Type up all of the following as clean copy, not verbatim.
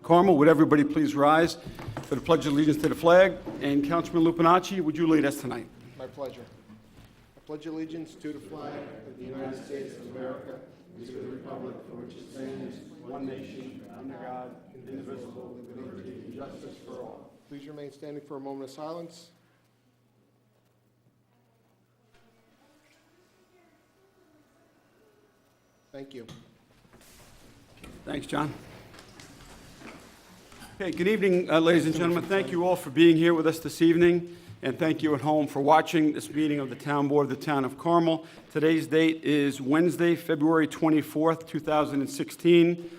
Carmel. Would everybody please rise for the Pledge of Allegiance to the flag? And Councilman Lupinacci, would you lead us tonight? My pleasure. I pledge allegiance to the flag of the United States of America and to the republic for which it stands, one nation, under God, indivisible, with liberty and justice for all. Please remain standing for a moment of silence. Thank you. Thanks, John. Okay, good evening, ladies and gentlemen. Thank you all for being here with us this evening, and thank you at home for watching this meeting of the Town Board of the Town of Carmel. Today's date is Wednesday, February 24th, 2016,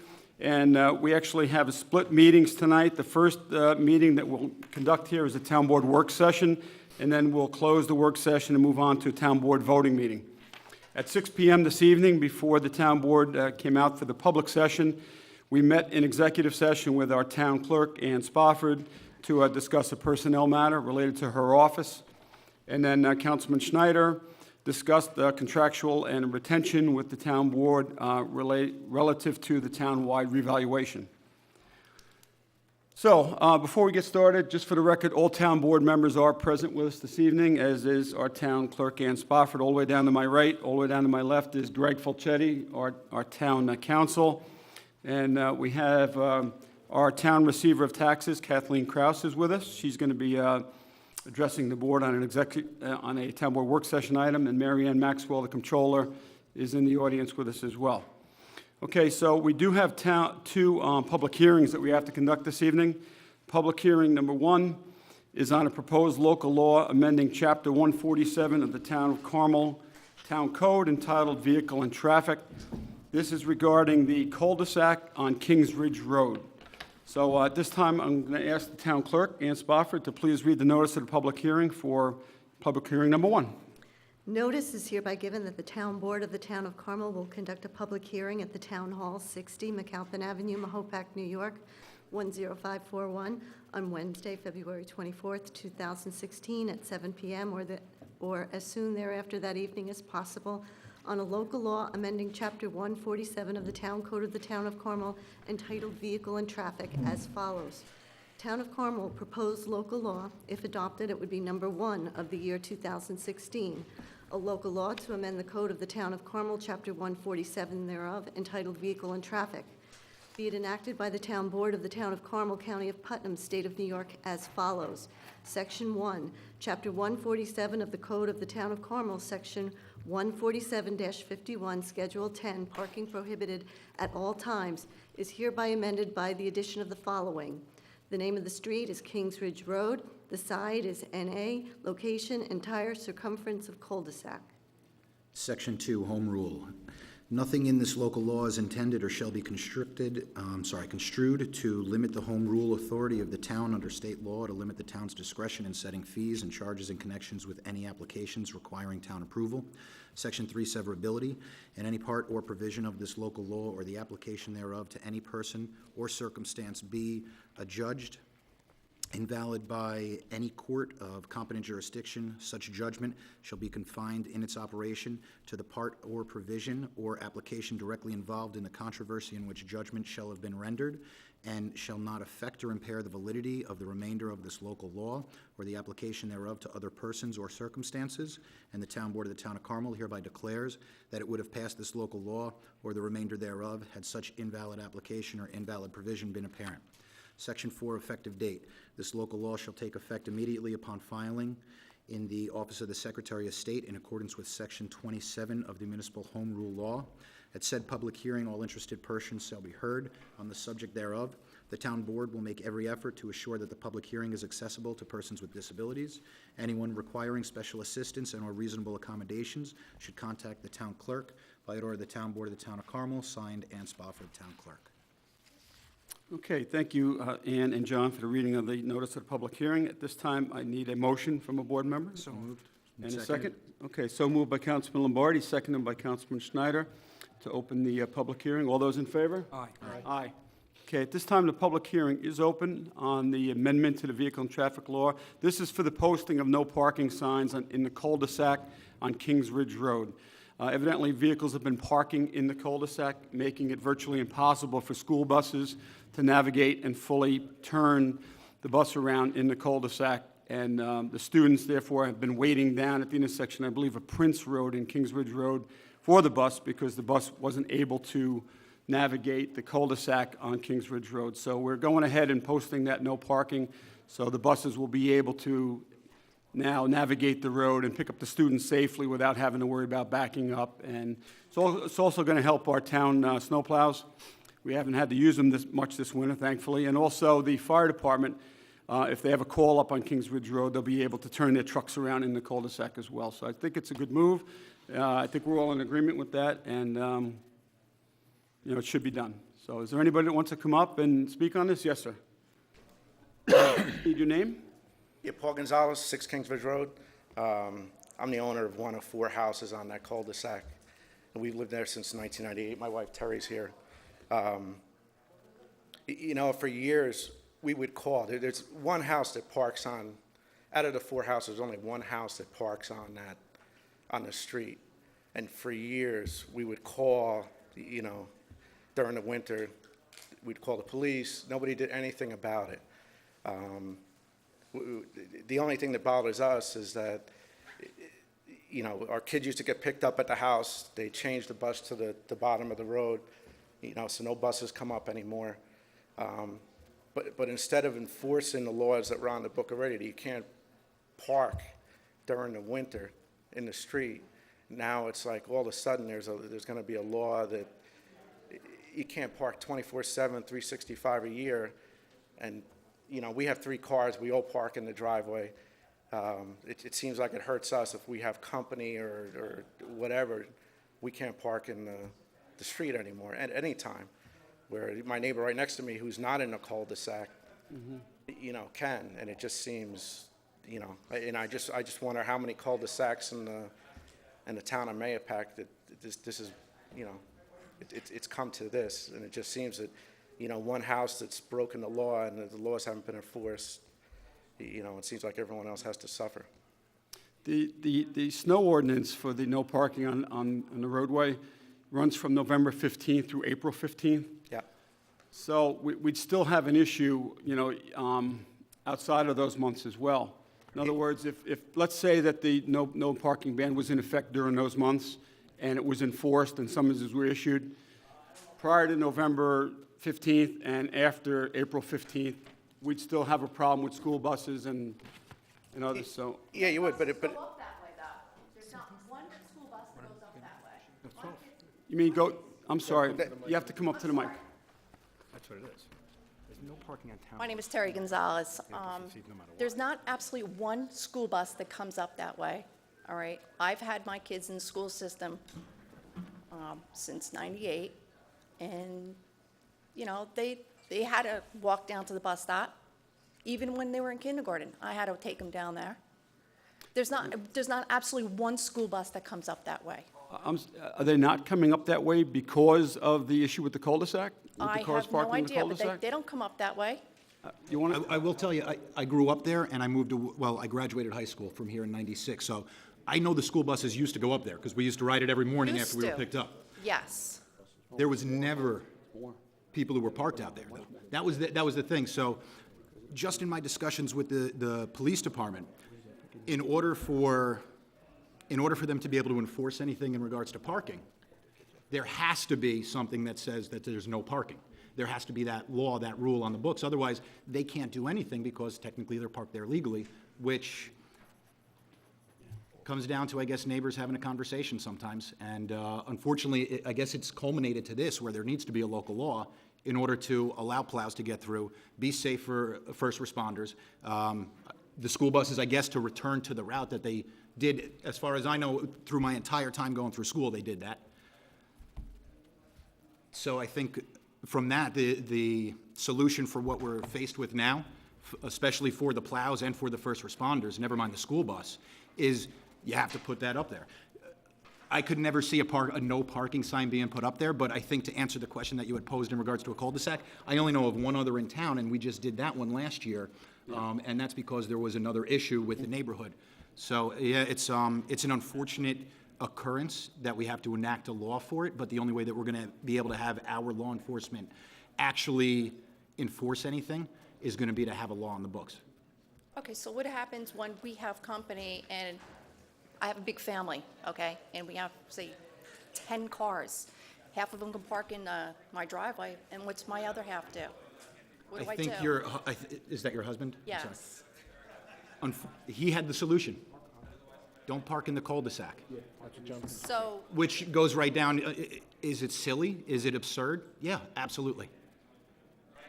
and we actually have split meetings tonight. The first meeting that we'll conduct here is a Town Board work session, and then we'll close the work session and move on to a Town Board voting meeting. At 6 p.m. this evening, before the Town Board came out for the public session, we met in executive session with our town clerk, Ann Spofford, to discuss a personnel matter related to her office. And then Councilman Schneider discussed contractual and retention with the town board relative to the town-wide revaluation. So before we get started, just for the record, all town board members are present with us this evening, as is our town clerk, Ann Spofford. All the way down to my right, all the way down to my left is Greg Fulchetti, our town council. And we have our town receiver of taxes, Kathleen Kraus, is with us. She's going to be addressing the board on on a town board work session item, and Mary Ann Maxwell, the comptroller, is in the audience with us as well. Okay, so we do have two public hearings that we have to conduct this evening. Public hearing number one is on a proposed local law amending Chapter 147 of the Town of Carmel Town Code entitled Vehicle and Traffic. This is regarding the cul-de-sac on Kings Ridge Road. So at this time, I'm going to ask the town clerk, Ann Spofford, to please read the notice of the public hearing for public hearing number one. Notice is hereby given that the Town Board of the Town of Carmel will conduct a public hearing at the Town Hall, 60 McAlpin Avenue, Mahopac, New York, 10541, on Wednesday, February 24th, 2016, at 7 p.m. or as soon thereafter that evening as possible, on a local law amending Chapter 147 of the Town Code of the Town of Carmel entitled Vehicle and Traffic as follows. Town of Carmel proposed local law. If adopted, it would be number 1 of the year 2016. A local law to amend the Code of the Town of Carmel, Chapter 147 thereof, entitled Vehicle and Traffic. Be it enacted by the Town Board of the Town of Carmel, County of Putnam, State of New York, as follows. Section 1, Chapter 147 of the Code of the Town of Carmel, Section 147-51, Schedule 10, Parking Prohibited at All Times, is hereby amended by the addition of the following. The name of the street is Kings Ridge Road. The side is NA. Location, entire circumference of cul-de-sac. Section 2, Home Rule. Nothing in this local law is intended or shall be construed to limit the home rule authority of the town under state law, to limit the town's discretion in setting fees and charges in connections with any applications requiring town approval. Section 3, Severability. In any part or provision of this local law or the application thereof to any person or circumstance be adjudged invalid by any court of competent jurisdiction, such judgment shall be confined in its operation to the part or provision or application directly involved in the controversy in which judgment shall have been rendered, and shall not affect or impair the validity of the remainder of this local law or the application thereof to other persons or circumstances. And the Town Board of the Town of Carmel hereby declares that it would have passed this local law or the remainder thereof had such invalid application or invalid provision been apparent. Section 4, Effective Date. This local law shall take effect immediately upon filing in the Office of the Secretary of State in accordance with Section 27 of the Municipal Home Rule Law. At said public hearing, all interested persons shall be heard on the subject thereof. The Town Board will make every effort to assure that the public hearing is accessible to persons with disabilities. Anyone requiring special assistance and or reasonable accommodations should contact the Town Clerk. By order of the Town Board of the Town of Carmel, signed, Ann Spofford, Town Clerk. Okay, thank you, Ann and John, for the reading of the notice of the public hearing. At this time, I need a motion from a board member. So moved. And a second? Okay, so moved by Councilman Lombardi, seconded by Councilman Schneider to open the public hearing. All those in favor? Aye. Aye. Okay, at this time, the public hearing is open on the amendment to the Vehicle and Traffic Law. This is for the posting of no parking signs in the cul-de-sac on Kings Ridge Road. Evidently, vehicles have been parking in the cul-de-sac, making it virtually impossible for school buses to navigate and fully turn the bus around in the cul-de-sac. And the students, therefore, have been waiting down at the intersection, I believe, of Prince Road and Kingsbridge Road for the bus because the bus wasn't able to navigate the cul-de-sac on Kingsbridge Road. So we're going ahead and posting that no parking, so the buses will be able to now navigate the road and pick up the students safely without having to worry about backing up. And it's also going to help our town snowplows. We haven't had to use them much this winter, thankfully. And also the fire department, if they have a call up on Kingsbridge Road, they'll be able to turn their trucks around in the cul-de-sac as well. So I think it's a good move. I think we're all in agreement with that, and it should be done. So is there anybody that wants to come up and speak on this? Yes, sir. Need your name? Yeah, Paul Gonzalez, 6 Kingsbridge Road. I'm the owner of one of 4 houses on that cul-de-sac, and we've lived there since 1998. My wife Terry's here. For years, we would call. There's one house that parks on, out of the 4 houses, there's only one house that parks on the street. And for years, we would call, during the winter, we'd call the police. Nobody did anything about it. The only thing that bothers us is that, our kids used to get picked up at the house. They changed the bus to the bottom of the road, so no buses come up anymore. But instead of enforcing the laws that were on the book already, that you can't park during the winter in the street, now it's like all of a sudden there's going to be a law that you can't park 24/7, 365 a year. And, we have 3 cars. We all park in the driveway. It seems like it hurts us if we have company or whatever. We can't park in the street anymore at any time. Where my neighbor right next to me, who's not in a cul-de-sac, can. And it just seems, and I just wonder how many cul-de-sacs in the town of Mahopac that this is, it's come to this. And it just seems that, one house that's broken the law and the laws haven't been enforced, it seems like everyone else has to suffer. The snow ordinance for the no parking on the roadway runs from November 15th through April 15th. Yeah. So we'd still have an issue, outside of those months as well. In other words, if let's say that the no parking ban was in effect during those months and it was enforced and summonses were issued, prior to November 15th and after April 15th, we'd still have a problem with school buses and others, so. Yeah, you would, but Go up that way, though. There's not one school bus that goes up that way. You mean I'm sorry, you have to come up to the mic. That's what it is. There's no parking on town. My name is Terry Gonzalez. There's not absolutely one school bus that comes up that way, all right? I've had my kids in the school system since '98, and, they had to walk down to the bus stop. Even when they were in kindergarten, I had to take them down there. There's not absolutely one school bus that comes up that way. Are they not coming up that way because of the issue with the cul-de-sac? With the I cars have no parking in the idea, but cul-de-sac? they don't come up that way. You want to? I will tell you, I grew up there, and I moved to, I graduated high school from here in '96, so I know the school buses used to go up there, because we used to ride it every morning Used after we were to. picked up. Yes. There was never people who were parked out there, though. That was the thing. So just in my discussions with the police department, in order for them to be able to enforce anything in regards to parking, there has to be something that says that there's no parking. There has to be that law, that rule on the books. Otherwise, they can't do anything because technically they're parked there legally, which comes down to, I guess, neighbors having a conversation sometimes. And unfortunately, I guess it's culminated to this, where there needs to be a local law in order to allow plows to get through, be safe for first responders. The school buses, I guess, to return to the route that they did, as far as I know, through my entire time going through school, they did that. So I think from that, the solution for what we're faced with now, especially for the plows and for the first responders, never mind the school bus, is you have to put that up there. I could never see a no parking sign being put up there, but I think to answer the question that you had posed in regards to a cul-de-sac, I only know of one other in town, and we just did that one last year, and that's because there was another issue with the neighborhood. So, yeah, it's an unfortunate occurrence that we have to enact a law for it, but the only way that we're going to be able to have our law enforcement actually enforce anything is going to be to have a law on the books. Okay, so what happens when we have company and I have a big family, okay? And we have, say, 10 cars. Half of them can park in my driveway, and what's my other half do? What do I do? think is that your husband? I'm sorry. Yes. He had the solution. Don't park in the cul-de-sac, So, which goes right down, is it silly? Is it absurd? Yeah, absolutely.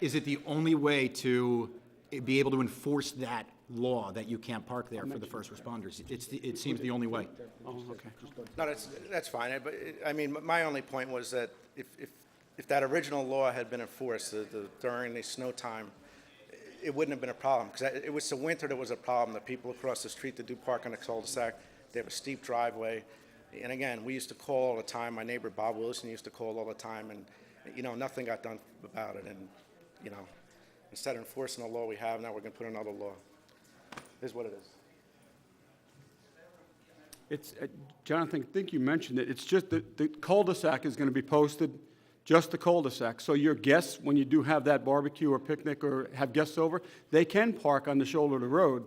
Is it the only way to be able to enforce that law that you can't park there for the first responders? It seems the only way. Oh, okay. No, that's fine, but, I mean, my only point was that if that original law had been enforced during the snow time, it wouldn't have been a problem, because it was the winter that was a problem. The people across the street that do park on the cul-de-sac, they have a steep driveway. And again, we used to call all the time. My neighbor Bob Wilson used to call all the time, and, nothing got done about it. And, instead of enforcing the law we have, now we're going to put another law. It is what it is. It's, Jonathan, I think you mentioned it, it's just that the cul-de-sac is going to be posted, just the cul-de-sac. So your guests, when you do have that barbecue or picnic or have guests over, they can park on the shoulder of the road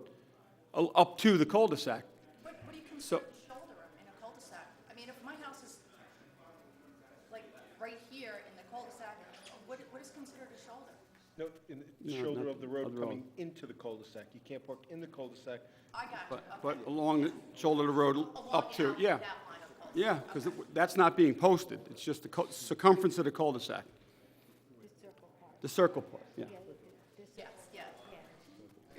up to the cul-de-sac. what do you So- consider a shoulder in a cul-de-sac? I mean, if my house is, like, right here in the cul-de-sac, what is considered a shoulder? No, in the No, shoulder not of the of road the road. coming into the cul-de-sac. You can't park in the cul-de-sac. I got you, But okay. along the shoulder of the road Along up to, that yeah. line of cul-de-sac. Yeah, because that's not being posted. It's just the circumference of the cul-de-sac. The circle part, yeah. Yes, yes.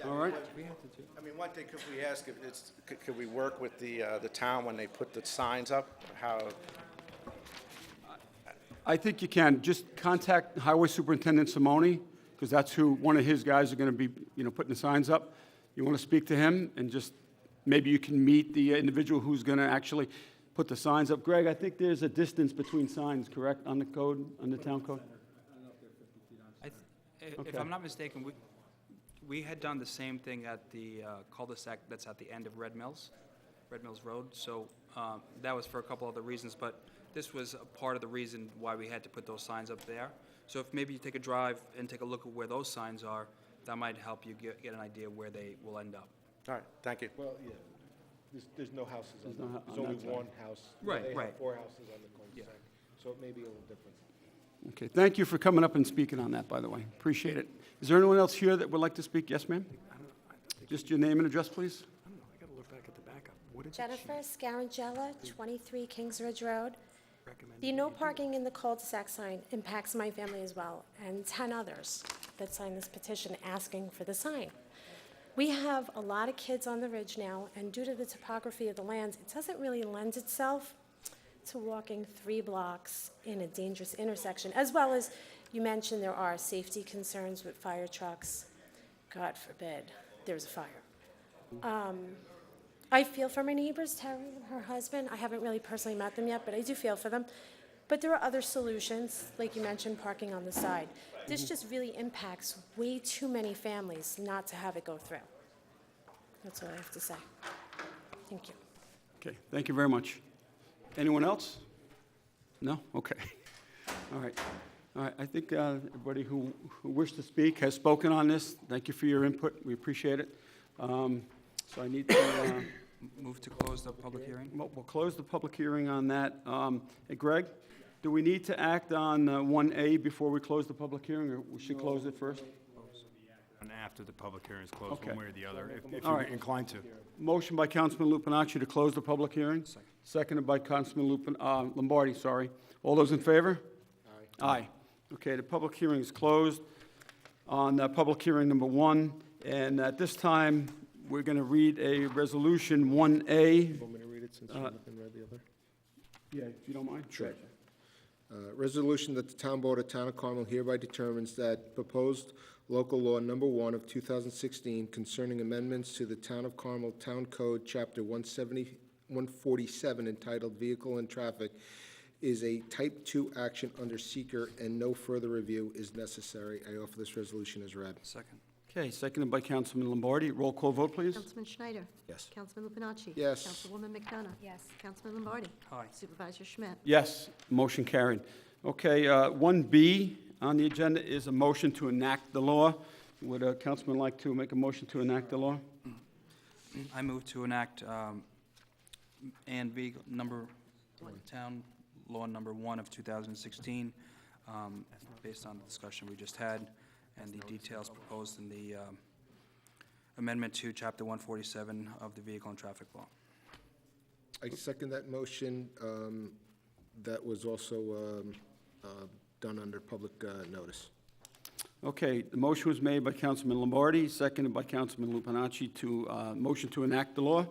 All right? I mean, one thing, could we ask if could we work with the town when they put the signs up? How, I think you can. Just contact Highway Superintendent Simone, because that's who, one of his guys are going to be, putting the signs up. You want to speak to him, and just, maybe you can meet the individual who's going to actually put the signs up. Greg, I think there's a distance between signs, correct, on the code, on the town code? If Okay. I'm not mistaken, we had done the same thing at the cul-de-sac that's at the end of Red Mills Road. So that was for a couple other reasons, but this was a part of the reason why we had to put those signs up there. So if maybe you take a drive and take a look at where those signs are, that might help you get an idea where they will end up. all right, thank you. Well, yeah, there's no houses on no that. on There's only that side. one house. Right, They have right. 4 houses on the cul-de-sac, so it may be a little different. Okay, thank you for coming up and speaking on that, by the way. Appreciate it. Is there anyone else here that would like to speak? Yes, ma'am? Just your name and address, please? I don't know, I gotta look back at the backup. What did Jennifer Scarangella, 23 Kings Ridge Road. recommend? The no parking in the cul-de-sac sign impacts my family as well, and 10 others that signed this petition asking for the sign. We have a lot of kids on the ridge now, and due to the topography of the lands, it doesn't really lend itself to walking 3 blocks in a dangerous intersection, as well as you mentioned there are safety concerns with fire trucks. God forbid there's a fire. I feel for my neighbors, Terry and her husband. I haven't really personally met them yet, but I do feel for them. But there are other solutions, like you mentioned, parking on the side. This just really impacts way too many families not to have it go through. That's all I have to say. Thank you. Okay, thank you very much. Anyone else? No? Okay. All right. All right, I think everybody who wished to speak has spoken on this. Thank you for your input. We appreciate it. So I need to, Move to close the public hearing? we'll close the public hearing on that. Hey, Greg, do we need to act on 1A before we close the public hearing, or we should close it first? And after the public hearing is closed, Okay. one way or the other, if All you're right. inclined to. Motion by Councilman Lupinacci to close the public hearing. Seconded by Councilman Lombardi, sorry. All those in favor? Aye. Okay, the public hearing is closed on public hearing number 1. And at this time, we're going to read a resolution 1A. Want me to read it since you haven't read the other? Yeah, if you don't mind. Sure. Resolution that the Town Board of Town of Carmel hereby determines that proposed local law number 1 of 2016 concerning amendments to the Town of Carmel Town Code, Chapter 147, entitled Vehicle and Traffic, is a Type 2 action under seeker, and no further review is necessary. I offer this resolution as read. Second. Okay, seconded by Councilman Lombardi. Roll call vote, please. Councilman Schneider. Yes. Councilman Lupinacci. Yes. Councilwoman McDonough. Yes. Councilman Lombardi. Aye. Supervisor Schmidt. Yes, motion carried. Okay, 1B on the agenda is a motion to enact the law. Would a councilman like to make a motion to enact the law? I move to enact ANV Town Law Number 1 of 2016, based on the discussion we just had and the details proposed in the amendment to Chapter 147 of the Vehicle and Traffic Law. I second that motion. That was also done under public notice. Okay, the motion was made by Councilman Lombardi, seconded by Councilman Lupinacci to motion to enact the law.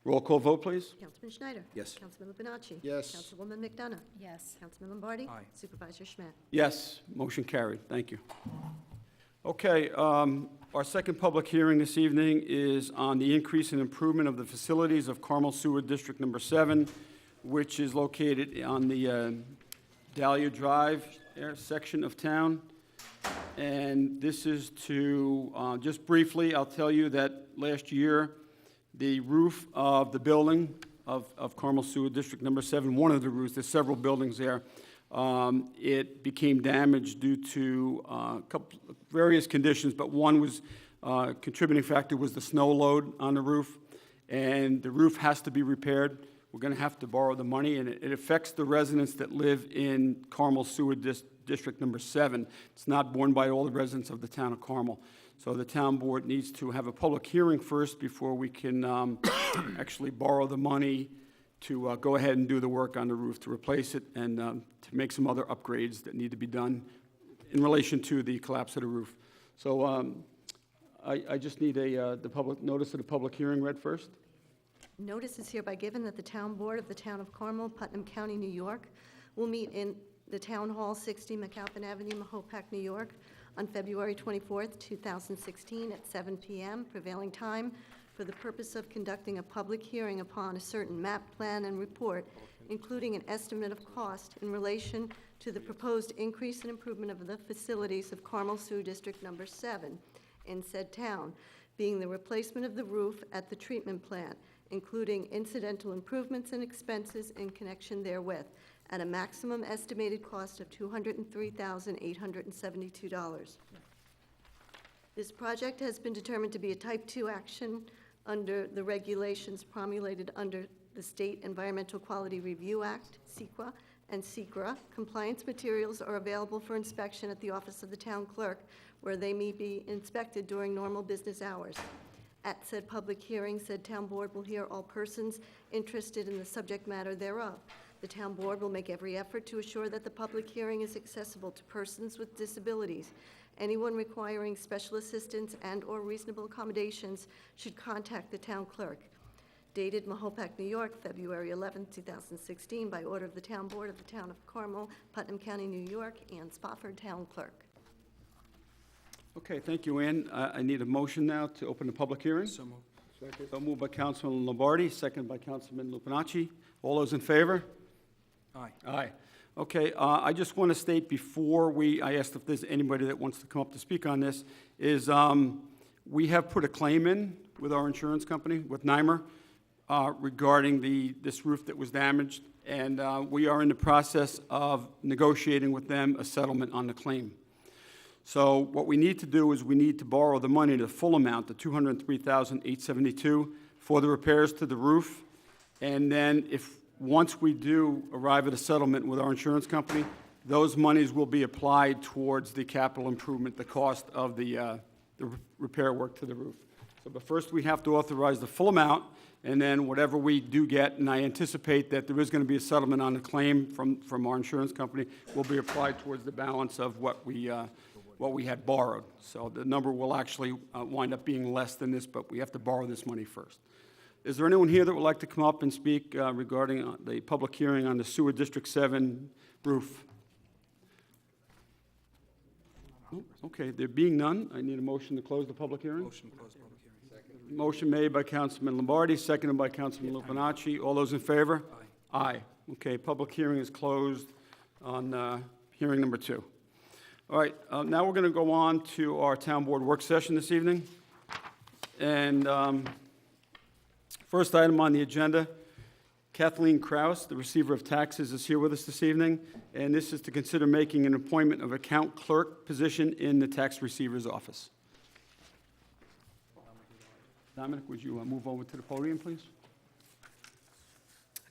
Roll call vote, please. Councilman Schneider. Yes. Councilman Lupinacci. Yes. Councilwoman McDonough. Yes. Councilman Lombardi. Aye. Supervisor Schmidt. Yes, motion carried. Thank you. Okay, our second public hearing this evening is on the increase and improvement of the facilities of Carmel Sewer District Number 7, which is located on the Dahlia Drive section of town. And this is to, just briefly, I'll tell you that last year, the roof of the building of Carmel Sewer District Number 7, one of the roofs, there's several buildings there, it became damaged due to various conditions, but one was, contributing factor was the snow load on the roof, and the roof has to be repaired. We're going to have to borrow the money, and it affects the residents that live in Carmel Sewer District Number 7. It's not borne by all the residents of the town of Carmel. So the town board needs to have a public hearing first before we can actually borrow the money to go ahead and do the work on the roof to replace it and to make some other upgrades that need to be done in relation to the collapse of the roof. So I just need the public notice of the public hearing read first. Notice is hereby given that the Town Board of the Town of Carmel, Putnam County, New York, will meet in the Town Hall, 60 McAlpin Avenue, Mahopac, New York, on February 24th, 2016, at 7 p.m. prevailing time, for the purpose of conducting a public hearing upon a certain map, plan, and report, including an estimate of cost in relation to the proposed increase and improvement of the facilities of Carmel Sewer District Number 7 in said town, being the replacement of the roof at the treatment plant, including incidental improvements and expenses in connection therewith, at a maximum estimated cost of $203,872. This project has been determined to be a Type 2 action under the regulations promulgated under the State Environmental Quality Review Act, SEQA, and SECRA. Compliance materials are available for inspection at the office of the town clerk, where they may be inspected during normal business hours. At said public hearing, said town board will hear all persons interested in the subject matter thereof. The town board will make every effort to assure that the public hearing is accessible to persons with disabilities. Anyone requiring special assistance and/or reasonable accommodations should contact the town clerk. Dated Mahopac, New York, February 11, 2016, by order of the town board of the town of Carmel, Putnam County, New York, and Spofford Town Clerk. Okay, thank you, Ann. I need a motion now to open the public hearing. So moved. Second. So moved by Councilman Lombardi, seconded by Councilman Lupinacci. All those in favor? Aye. Aye. Okay, I just want to state before I asked if there's anybody that wants to come up to speak on this, is we have put a claim in with our insurance company, with NYMER, regarding this roof that was damaged, and we are in the process of negotiating with them a settlement on the claim. So what we need to do is we need to borrow the money, the full amount, the $203,872, for the repairs to the roof, and then once we do arrive at a settlement with our insurance company, those monies will be applied towards the capital improvement, the cost of the repair work to the roof. So, but first we have to authorize the full amount, and then whatever we do get, and I anticipate that there is going to be a settlement on the claim from our insurance company, will be applied towards the balance of what we had borrowed. So the number will actually wind up being less than this, but we have to borrow this money first. Is there anyone here that would like to come up and speak regarding the public hearing on the Sewer District 7 roof? Oh, okay, there being none, I need a motion to close the public hearing. Motion to close public hearing. Motion made by Councilman Lombardi, seconded by Councilman Lupinacci. All those in favor? Aye. Okay, public hearing is closed on hearing number 2. All right, now we're going to go on to our town board work session this evening. And first item on the agenda, Kathleen Kraus, the receiver of taxes, is here with us this evening. And this is to consider making an appointment of account clerk position in the tax receiver's office. Dominic, would you move over to the podium, please?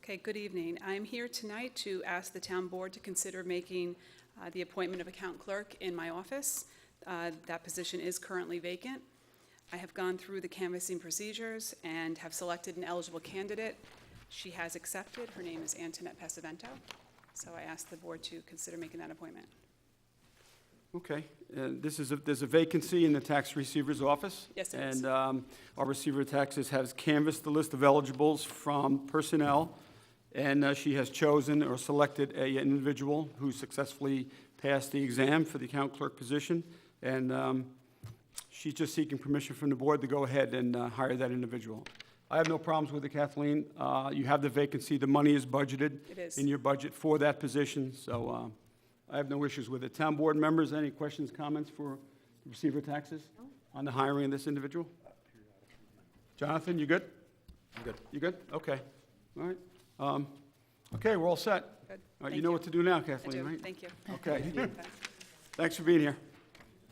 Okay, good evening. I'm here tonight to ask the town board to consider making the appointment of account clerk in my office. That position is currently vacant. I have gone through the canvassing procedures and have selected an eligible candidate. She has accepted. Her name is Antoinette Pesavento. So I ask the board to consider making that appointment. Okay, there's a vacancy in the tax receiver's office. Yes, it is. And our receiver of taxes has canvassed the list of eligibles from personnel, and she has chosen or selected an individual who successfully passed the exam for the account clerk position, and she's just seeking permission from the board to go ahead and hire that individual. I have no problems with it, Kathleen. You have the vacancy, the money is budgeted. It is. In your budget for that position, so I have no issues with it. Town board members, any questions, comments for the receiver of taxes on the hiring of this individual? Jonathan, you good? I'm good. You good? Okay, all right. Okay, we're all set. Good. All right, Thank you know what to do now, I Kathleen, do. right? Thank you. Okay, Okay. thanks for being here.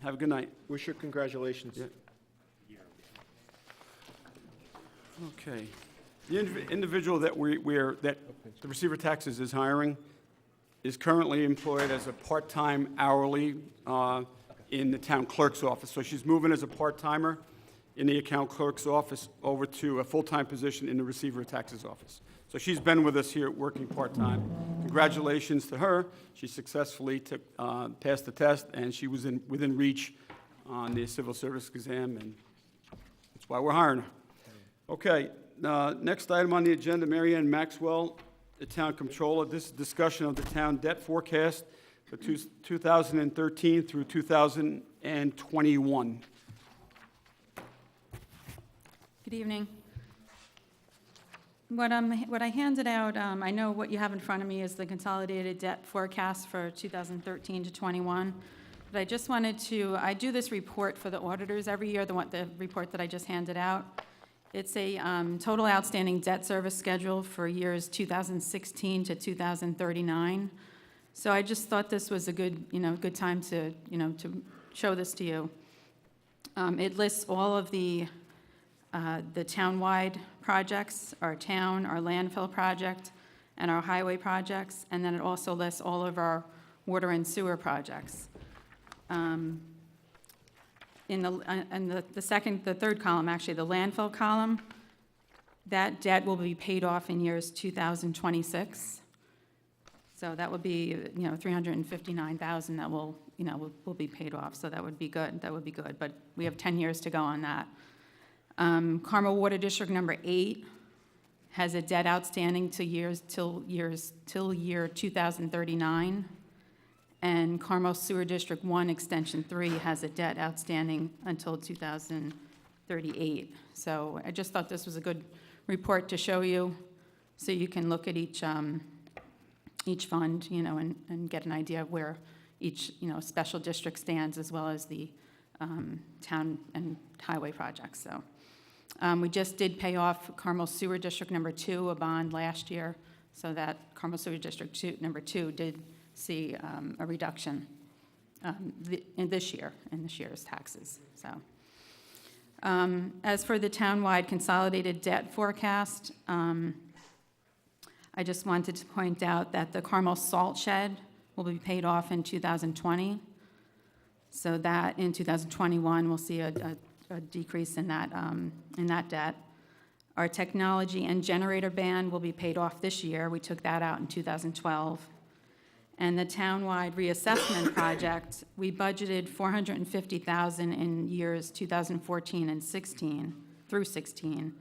Have a good night. Wish her congratulations. Yeah. Okay. The individual that that the receiver of taxes is hiring is currently employed as a part-time hourly in the town clerk's office. So she's moving as a part-timer in the account clerk's office over to a full-time position in the receiver of taxes office. So she's been with us here working part-time. Congratulations to her. She successfully passed the test, and she was within reach on the civil service exam, and that's why we're hiring her. Okay, next item on the agenda, Mary Ann Maxwell, the town controller. This is discussion of the town debt forecast for 2013 through 2021. Good evening. What I handed out, I know what you have in front of me is the consolidated debt forecast for 2013 to 21. But I just wanted to, I do this report for the auditors every year, the report that I just handed out. It's a total outstanding debt service schedule for years 2016 to 2039. So I just thought this was a good time to, to show this to you. It lists all of the town-wide projects, our landfill project, and our highway projects, and then it also lists all of our water and sewer projects. In the third column, actually, the landfill column, that debt will be paid off in years 2026. So that would be, $359,000 that will be paid off. So that would be good. That would be good. But we have 10 years to go on that. Carmel Water District number 8 has a debt outstanding till year 2039. And Carmel Sewer District 1 Extension 3 has a debt outstanding until 2038. So I just thought this was a good report to show you, so you can look at each fund, and get an idea of where each, special district stands, as well as the town and highway projects. So we just did pay off Carmel Sewer District number 2, a bond last year, so that Carmel Sewer District number 2 did see a reduction in this year's taxes. So, as for the townwide consolidated debt forecast, I just wanted to point out that the Carmel Salt Shed will be paid off in 2020. So that in 2021 we'll see a decrease in that debt. Our technology and generator ban will be paid off this year. We took that out in 2012. And the townwide reassessment project, we budgeted $450,000 in years 2014 and 16 through 16.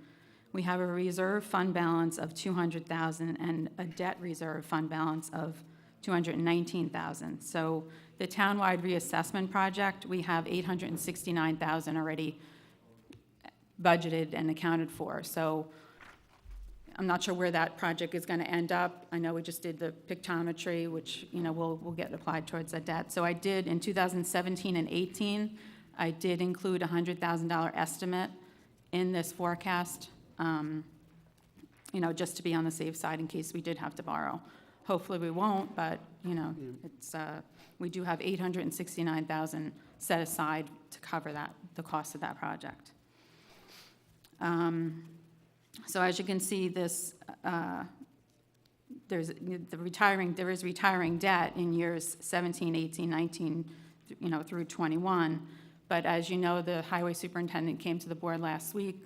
We have a reserve fund balance of $200,000 and a debt reserve fund balance of $219,000. So the townwide reassessment project, we have $869,000 already budgeted and accounted for. So I'm not sure where that project is going to end up. I know we just did the pictometry, which, will get applied towards that debt. So I did, in 2017 and 18, I did include a $100,000 estimate in this forecast, just to be on the safe side in case we did have to borrow. Hopefully we won't, but, it's, we do have $869,000 set aside to cover the cost of that project. So as you can see, there is retiring debt in years 17, 18, 19, through 21. But as you know, the highway superintendent came to the board last week,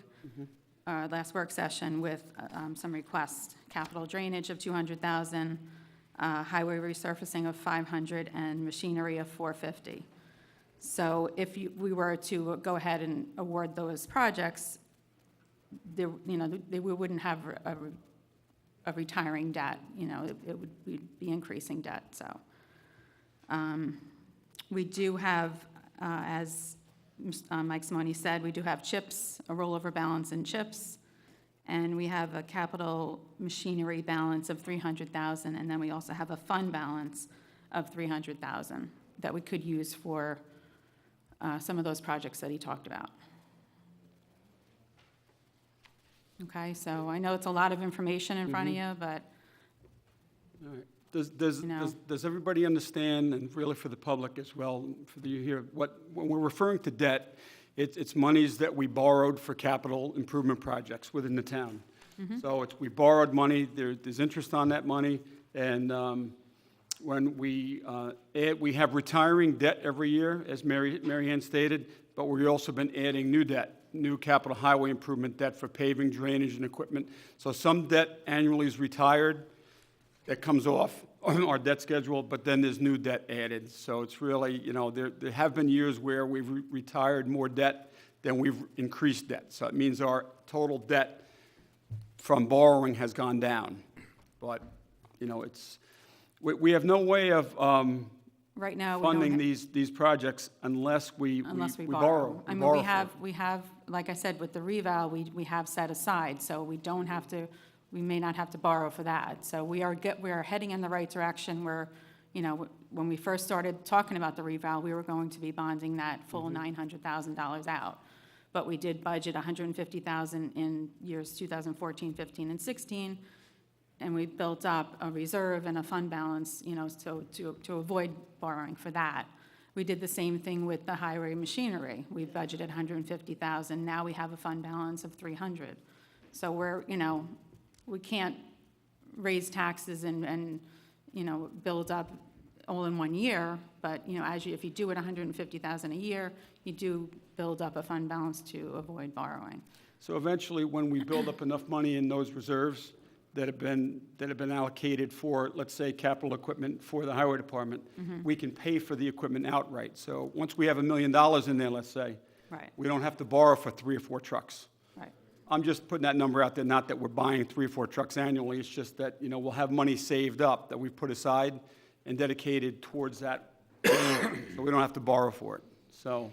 last work session, with some requests: capital drainage of $200,000, highway resurfacing of $500,000, and machinery of $450,000. So if we were to go ahead and award those projects, we wouldn't have a retiring debt. We'd be increasing debt. So we do have, as Mike Simone said, we do have CHIPS, a rollover balance in CHIPS, and we have a capital machinery balance of $300,000, and then we also have a fund balance of $300,000 that we could use for some of those projects that he talked about. Okay, so I know it's a lot of information in front of you, but, All right. Does everybody understand, and really for the public as well, for you here, when we're referring to debt, it's monies that we borrowed for capital improvement projects within the town. So we borrowed money, there's interest on that money, and when we have retiring debt every year, as Mary Ann stated, but we've also been adding new debt, new capital highway improvement debt for paving, drainage, and equipment. So some debt annually is retired, that comes off on our debt schedule, but then there's new debt added. So it's really, there have been years where we've retired more debt than we've increased debt. So it means our total debt from borrowing has gone down. But, we have no way of right now, we don't funding have- these projects unless we borrow. I mean, we have, like I said, with the reval, we have set aside, so we don't have to, we may not have to borrow for that. So we are heading in the right direction where, when we first started talking about the reval, we were going to be bonding that full $900,000 out. But we did budget $150,000 in years 2014, 15, and 16, and we built up a reserve and a fund balance, so to avoid borrowing for that. We did the same thing with the highway machinery. We budgeted $150,000. Now we have a fund balance of $300,000. So we can't raise taxes and build up all in one year, but, if you do it $150,000 a year, you do build up a fund balance to avoid borrowing. So eventually, when we build up enough money in those reserves that have been allocated for, let's say, capital equipment for the highway department, we can pay for the equipment outright. So once we have $1 million in there, let's say, Right. we don't have to borrow for 3 or 4 trucks. Right. I'm just putting that number out there, not that we're buying 3 or 4 trucks annually, it's just that, we'll have money saved up that we've put aside and dedicated towards that, so we don't have to borrow for it. So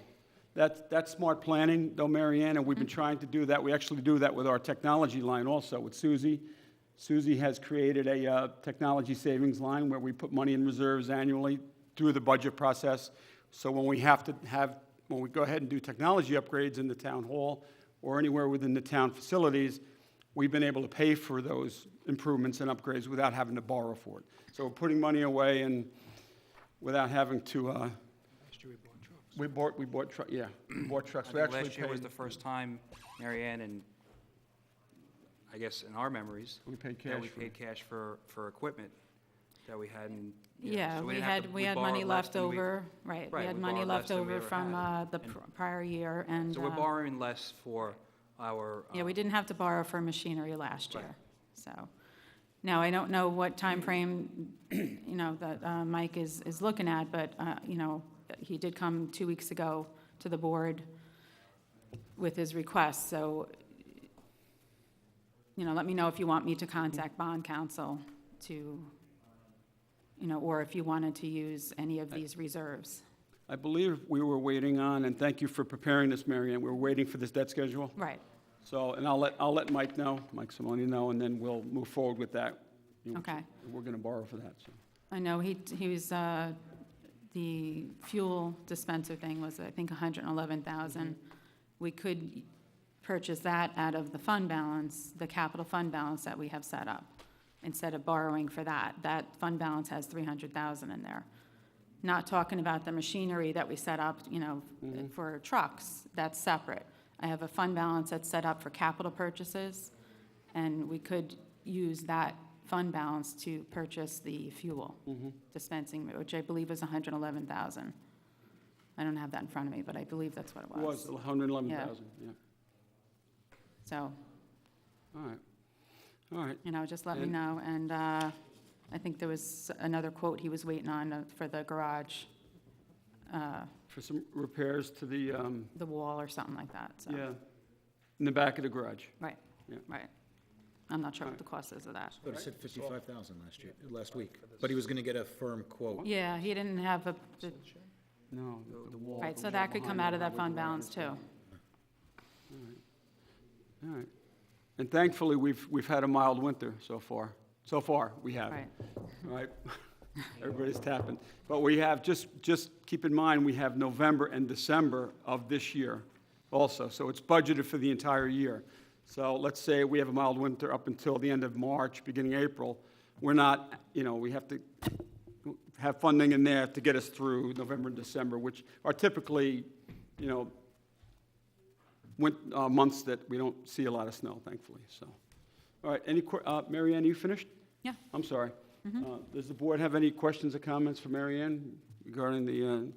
that's smart planning, though, Mary Ann, and we've been trying to do that. We actually do that with our technology line also, with Susie. Susie has created a technology savings line where we put money in reserves annually through the budget process. So when we go ahead and do technology upgrades in the town hall or anywhere within the town facilities, we've been able to pay for those improvements and upgrades without having to borrow for it. So we're putting money away and without having to, Last year we bought trucks. we bought trucks. I We think actually last year was paid, the first time, Mary Ann, and I guess in our memories, we paid that cash we for paid cash for equipment that we hadn't. Yeah, so we didn't have to- had money borrowed less left than we- over, right. We Right, had we money borrowed left less than we over ever from had. the prior year, and, So we're borrowing less for our. yeah, we didn't have to borrow for machinery last Right. year, so. Now, I don't know what timeframe, that Mike is looking at, but, he did come 2 weeks ago to the board with his request, so, let me know if you want me to contact bond counsel to, or if you wanted to use any of these reserves. I believe we were waiting on, and thank you for preparing this, Mary Ann, we were waiting for this debt schedule. Right, So, and I'll let Mike know, Mike Simone know, and then we'll move forward with that. You know, Okay. We're going to borrow for that, so. I know he was, the fuel dispenser thing was, I think, 111,000. We could purchase that out of the fund balance, the capital fund balance that we have set up, instead of borrowing for that. That fund balance has 300,000 in there. Not talking about the machinery that we set up, you know, for trucks, that's separate. I have a fund balance that's set up for capital purchases, and we could use that fund balance to purchase the fuel dispensing, which I believe was 111,000. I don't have that in front of me, but I believe that's what it It was 111,000, yeah. So, All right. All right. you know, just let me And- know. And I think there was another quote he was waiting on for the garage, For some repairs to the, the wall or something like that, so. yeah, in the back of the garage. Right, Yeah. right. I'm not sure what the cost is of that. But it said 55,000 last week. But he was going to get a firm quote. Yeah, he didn't have No, the wall. right, so that could come out of that fund balance too. All right. And thankfully, we've had a mild winter so far. So far, we have. Right. Right? Everybody's tapping. But we have, just keep in mind, we have November and December of this year also. So it's budgeted for the entire year. So let's say we have a mild winter up until the end of March, beginning April. We're not, you know, we have to have funding in there to get us through November and December, which are typically, you know, months that we don't see a lot of snow, thankfully, so. All right, Mary Ann, you finished? Yeah. I'm sorry. Does the board have any questions or comments for Mary Ann regarding the,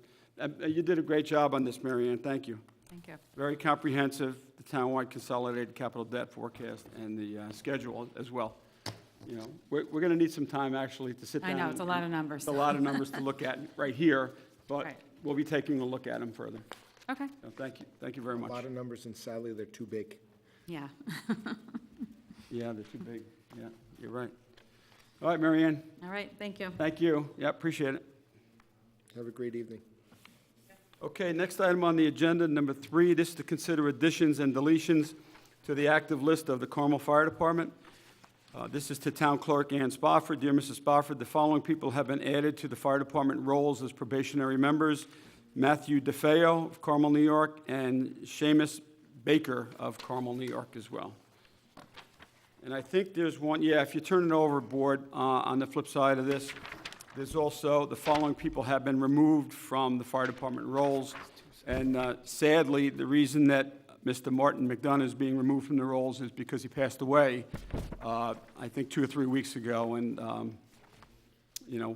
you did a great job on this, Mary Ann, thank you. Thank you. Very comprehensive, the townwide consolidated capital debt forecast and the schedule as well. You know, we're going to need some time actually to sit I down. know, it's a lot of numbers. It's a lot of numbers to look at right here, but Right. we'll be taking a look at them further. Okay, So thank you very A much. lot of numbers, and sadly, they're too big. yeah. Yeah, they're too big, yeah, you're right. All right, Mary Ann, All right, thank you. thank you, yeah, appreciate it. Have a great evening. Okay, next item on the agenda, number 3, this is to consider additions and deletions to the active list of the Carmel Fire Department. This is to Town Clerk Ann Spofford. Dear Mrs. Spofford, the following people have been added to the fire department roles as probationary members: Matthew DeFeo of Carmel, New York, and Seamus Baker of Carmel, New York as well. And I think there's one, yeah, if you turn it over, Board, on the flip side of this, there's also, the following people have been removed from the fire department roles. And sadly, the reason that Mr. Martin McDonough is being removed from the roles is because he passed away, I think 2 or 3 weeks ago. And, you know,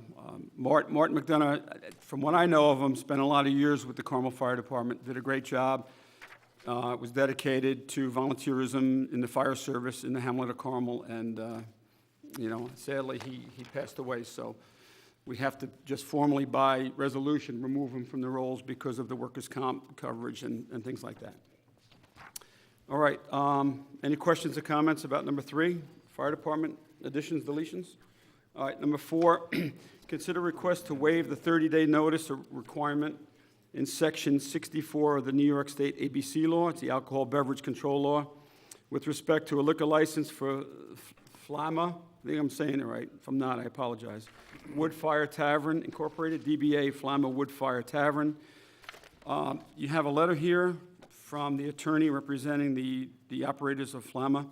Martin McDonough, from what I know of him, spent a lot of years with the Carmel Fire Department, did a great job, was dedicated to volunteerism in the fire service in the hamlet of Carmel. And, you know, sadly, he passed away. So we have to just formally, by resolution, remove him from the roles because of the workers' comp coverage and things like that. All right, any questions or comments about number 3, Fire Department additions, deletions? All right, number 4, consider request to waive the 30-day notice requirement in Section 64 of the New York State ABC law, it's the Alcohol Beverage Control Law, with respect to a liquor license for Flamma, I think I'm saying it right. If I'm not, I apologize. Wood Fire Tavern Incorporated, DBA Flamma Wood Fire Tavern. You have a letter here from the attorney representing the operators of Flamma.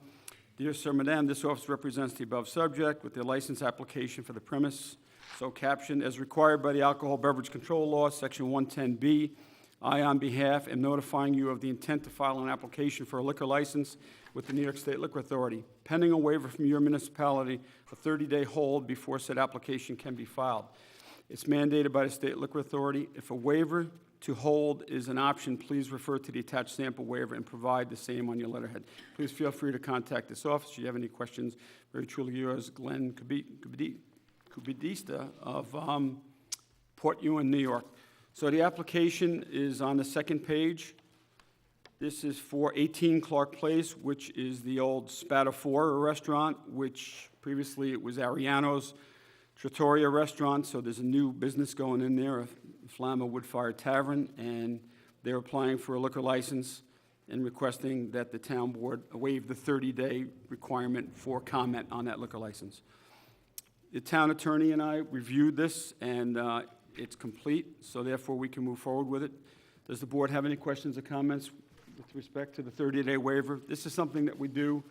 Dear Sir, Madam, this office represents the above subject with the license application for the premise, so captioned, as required by the Alcohol Beverage Control Law, Section 110B. I, on behalf, am notifying you of the intent to file an application for a liquor license with the New York State Liquor Authority. Pending a waiver from your municipality, a 30-day hold before said application can be filed. It's mandated by the State Liquor Authority. If a waiver to hold is an option, please refer to the attached sample waiver and provide the same on your letterhead. Please feel free to contact this office if you have any questions. Very truly yours, Glenn Kubidista of Port Ewan, New York. So the application is on the second page. This is for 18 Clark Place, which is the old Spatafora restaurant, which previously it was Ariano's Trattoria restaurant, so there's a new business going in there, a Flamma Wood Fire Tavern, and they're applying for a liquor license. and requesting that the town board waive the 30-day requirement for comment on that liquor license. The town attorney and I reviewed this, and it's complete, so therefore we can move forward with it. Does the board have any questions or comments with respect to the 30-day waiver? This is something that we do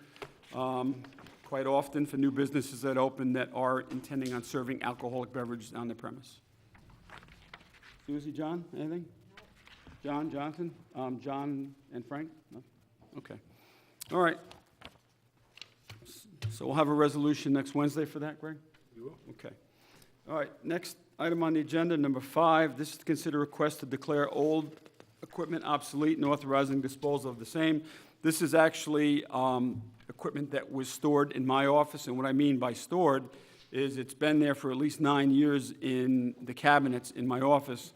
quite often for new businesses that open that are intending on serving alcoholic beverages on their premise. Susie, John, anything? John, Jonathan? John and Frank? No? Okay. All right. So we'll have a resolution next Wednesday for that, Greg? We will. Okay. All right, next item on the agenda, number 5, this is to consider request to declare old equipment obsolete and authorizing disposal of the same. This is actually equipment that was stored in my office, and what I mean by stored is it's been there for at least 9 years in the cabinets in my office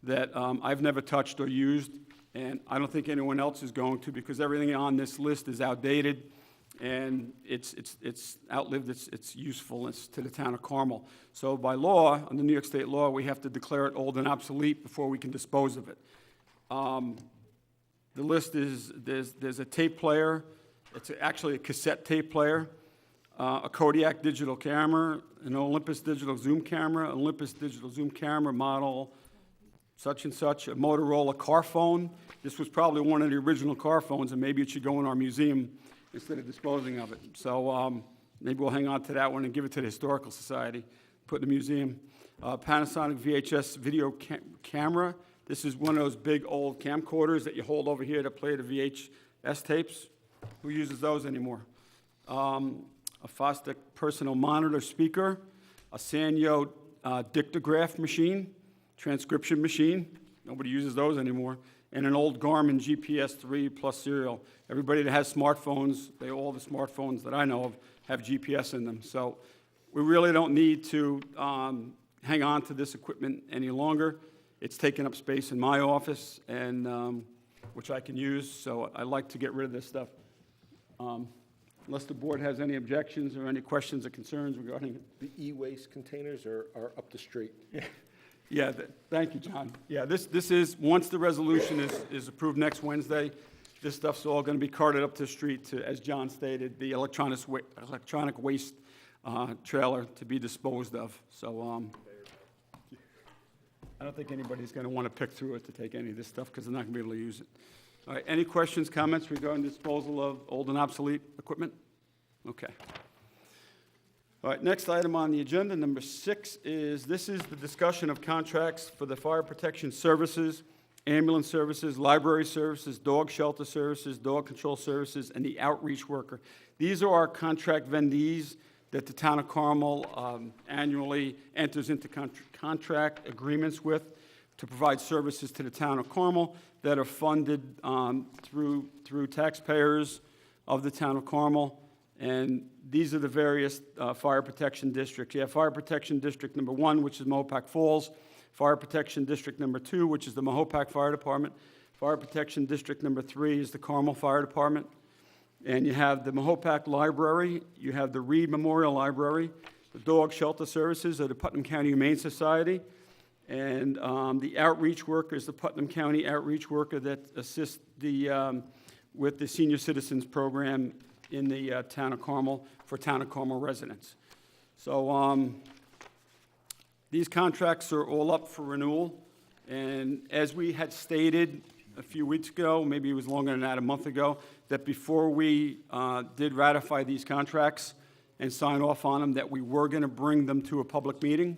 that I've never touched or used, and I don't think anyone else is going to, because everything on this list is outdated, and it's outlived its usefulness to the town of Carmel. So by law, under New York State law, we have to declare it old and obsolete before we can dispose of it. The list is, there's a tape player, it's actually a cassette tape player, a Kodiak digital camera, an Olympus digital zoom camera, Olympus digital zoom camera model such and such, a Motorola car phone. This was probably one of the original car phones, and maybe it should go in our museum instead of disposing of it. So maybe we'll hang on to that one and give it to the Historical Society, put in the museum. Panasonic VHS video camera. This is one of those big old camcorders that you hold over here to play the VHS tapes. Who uses those anymore? A Fosdick personal monitor speaker, a Sanyo dictograph machine, transcription machine. Nobody uses those anymore. And an old Garmin GPS 3 Plus serial. Everybody that has smartphones, all the smartphones that I know of have GPS in them. So we really don't need to hang on to this equipment any longer. It's taking up space in my office, and which I can use, so I like to get rid of this stuff. Unless the board has any objections or any questions or concerns regarding it. The e-waste containers are up the street. Yeah, thank you, John. Yeah, this is, once the resolution is approved next Wednesday, this stuff's all going to be carted up the street to, as John stated, the electronic waste trailer to be disposed of. So I don't think anybody's going to want to pick through it to take any of this stuff because they're not going to be able to use it. All right, any questions, comments regarding disposal of old and obsolete equipment? Okay. All right, next item on the agenda, number 6, is the discussion of contracts for the fire protection services, ambulance services, library services, dog shelter services, dog control services, and the outreach worker. These are our contract vendees that the town of Carmel annually enters into contract agreements with to provide services to the town of Carmel that are funded through taxpayers of the town of Carmel. And these are the various fire protection districts. You have Fire Protection District number 1, which is Mahopac Falls. Fire Protection District number 2, which is the Mahopac Fire Department. Fire Protection District number 3 is the Carmel Fire Department. And you have the Mahopac Library. You have the Reed Memorial Library. The Dog Shelter Services of the Putnam County Humane Society. And the outreach worker is the Putnam County outreach worker that assists with the Senior Citizens Program in the town of Carmel for town of Carmel residents. So these contracts are all up for renewal, and as we had stated a few weeks ago, maybe it was longer than that, a month ago, that before we did ratify these contracts and sign off on them, that we were going to bring them to a public meeting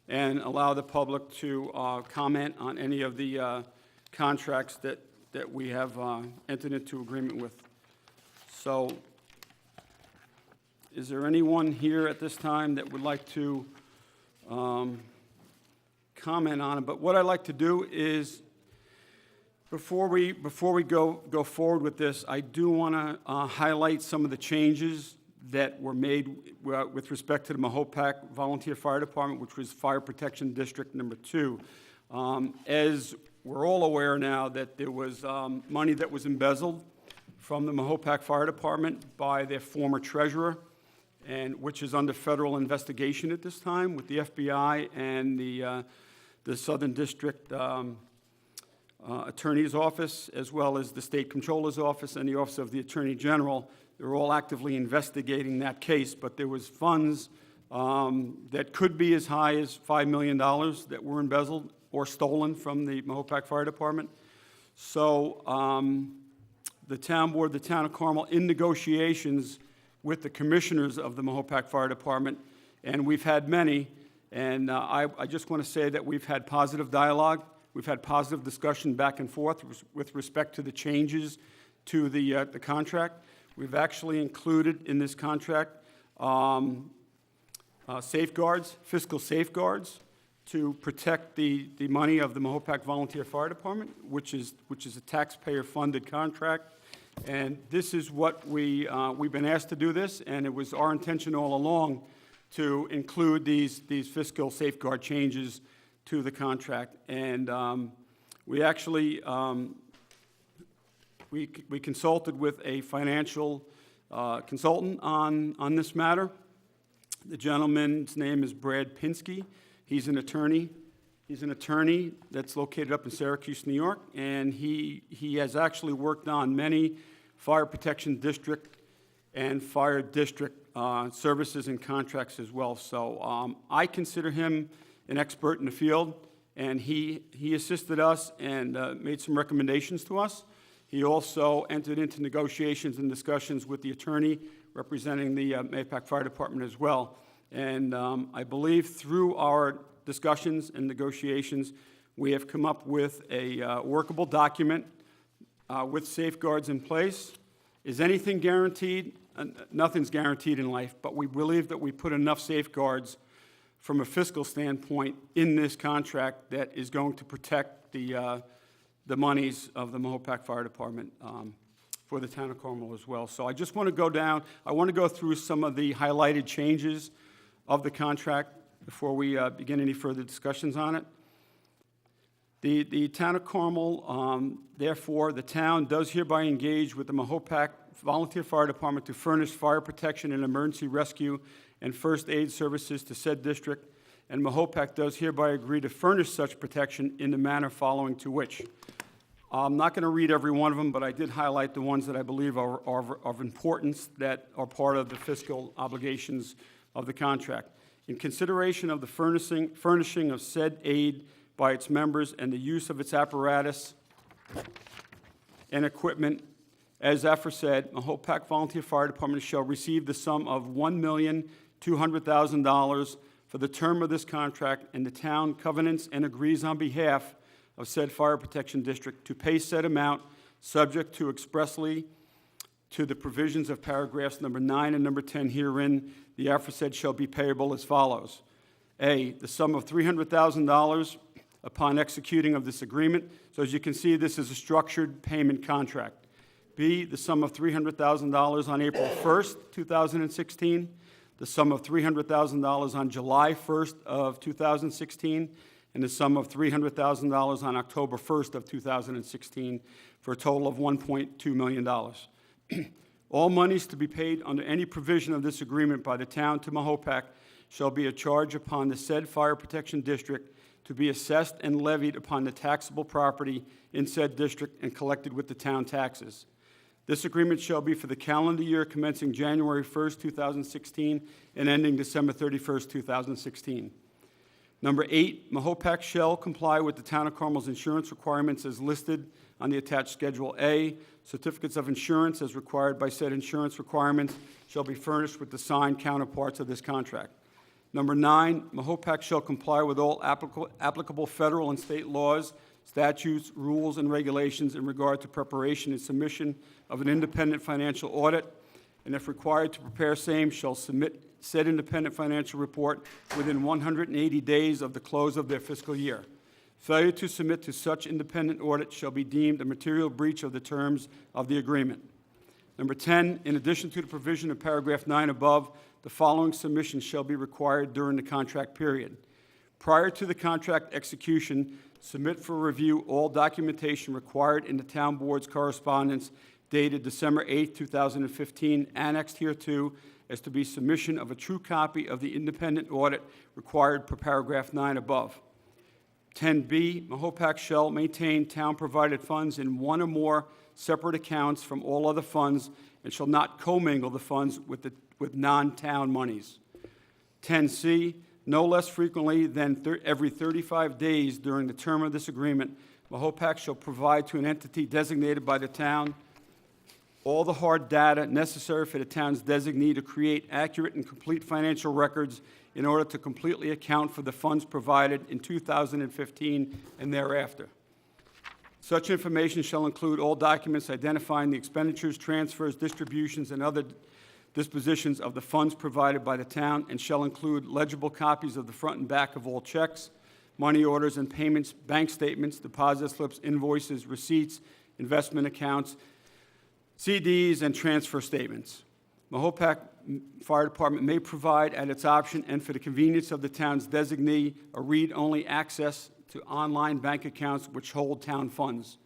and allow the public to comment on any of the contracts that we have entered into agreement with. So is there anyone here at this time that would like to comment on it? But what I'd like to do is, before we go forward with this, I do want to highlight some of the changes that were made with respect to the Mahopac Volunteer Fire Department, which was Fire Protection District number 2. As we're all aware now that there was money that was embezzled from the Mahopac Fire Department by their former treasurer, and which is under federal investigation at this time with the FBI and the Southern District Attorney's Office, as well as the State Comptroller's Office and the Office of the Attorney General. They're all actively investigating that case, but there was funds that could be as high as $5 million that were embezzled or stolen from the Mahopac Fire Department. So the town board, the town of Carmel, in negotiations with the commissioners of the Mahopac Fire Department, and we've had many, and I just want to say that we've had positive dialogue. We've had positive discussion back and forth with respect to the changes to the contract. We've actually included in this contract safeguards, fiscal safeguards, to protect the money of the Mahopac Volunteer Fire Department, which is a taxpayer-funded contract. And this is what we've been asked to do this, and it was our intention all along to include these fiscal safeguard changes to the contract. And we actually, we consulted with a financial consultant on this matter. The gentleman's name is Brad Pinsky. He's an attorney. He's an attorney that's located up in Syracuse, New York, and he has actually worked on many fire protection district and fire district services and contracts as well. So I consider him an expert in the field, and he assisted us and made some recommendations to us. He also entered into negotiations and discussions with the attorney representing the Mahopac Fire Department as well. And I believe through our discussions and negotiations, we have come up with a workable document with safeguards in place. Is anything guaranteed? Nothing's guaranteed in life, but we believe that we put enough safeguards from a fiscal standpoint in this contract that is going to protect the monies of the Mahopac Fire Department for the town of Carmel as well. So I just want to go down, I want to go through some of the highlighted changes of the contract before we begin any further discussions on it. The town of Carmel, therefore, the town does hereby engage with the Mahopac Volunteer Fire Department to furnish fire protection and emergency rescue and first aid services to said district, and Mahopac does hereby agree to furnish such protection in the manner following to which. I'm not going to read every one of them, but I did highlight the ones that I believe are of importance that are part of the fiscal obligations of the contract. In consideration of the furnishing of said aid by its members and the use of its apparatus and equipment, as aforesaid, Mahopac Volunteer Fire Department shall receive the sum of $1,200,000 for the term of this contract, and the town covenants and agrees on behalf of said fire protection district to pay said amount, subject to expressly to the provisions of paragraphs number 9 and number 10 herein. The aforesaid shall be payable as follows. A, the sum of $300,000 upon executing of this agreement. So as you can see, this is a structured payment contract. B, the sum of $300,000 on April 1st, 2016. The sum of $300,000 on July 1st of 2016. And the sum of $300,000 on October 1st of 2016, for a total of $1.2 million. All monies to be paid under any provision of this agreement by the town to Mahopac shall be a charge upon the said fire protection district to be assessed and levied upon the taxable property in said district and collected with the town taxes. This agreement shall be for the calendar year commencing January 1st, 2016, and ending December 31st, 2016. Number 8, Mahopac shall comply with the town of Carmel's insurance requirements as listed on the attached Schedule A. Certificates of insurance as required by said insurance requirements shall be furnished with the signed counterparts of this contract. Number 9, Mahopac shall comply with all applicable federal and state laws, statutes, rules, and regulations in regard to preparation and submission of an independent financial audit, and if required to prepare same, shall submit said independent financial report within 180 days of the close of their fiscal year. Failure to submit to such independent audit shall be deemed a material breach of the terms of the agreement. Number 10, in addition to the provision of paragraph 9 above, the following submissions shall be required during the contract period. Prior to the contract execution, submit for review all documentation required in the town board's correspondence dated December 8, 2015, annexed hereto, as to be submission of a true copy of the independent audit required per paragraph 9 above. 10B, Mahopac shall maintain town-provided funds in one or more separate accounts from all other funds and shall not commingle the funds with non-town monies. 10C, no less frequently than every 35 days during the term of this agreement, Mahopac shall provide to an entity designated by the town all the hard data necessary for the town's designee to create accurate and complete financial records in order to completely account for the funds provided in 2015 and thereafter. Such information shall include all documents identifying the expenditures, transfers, distributions, and other dispositions of the funds provided by the town, and shall include legible copies of the front and back of all checks, money orders and payments, bank statements, deposit slips, invoices, receipts, investment accounts, CDs, and transfer statements. Mahopac Fire Department may provide at its option and for the convenience of the town's designee a read-only access to online bank accounts which hold town funds.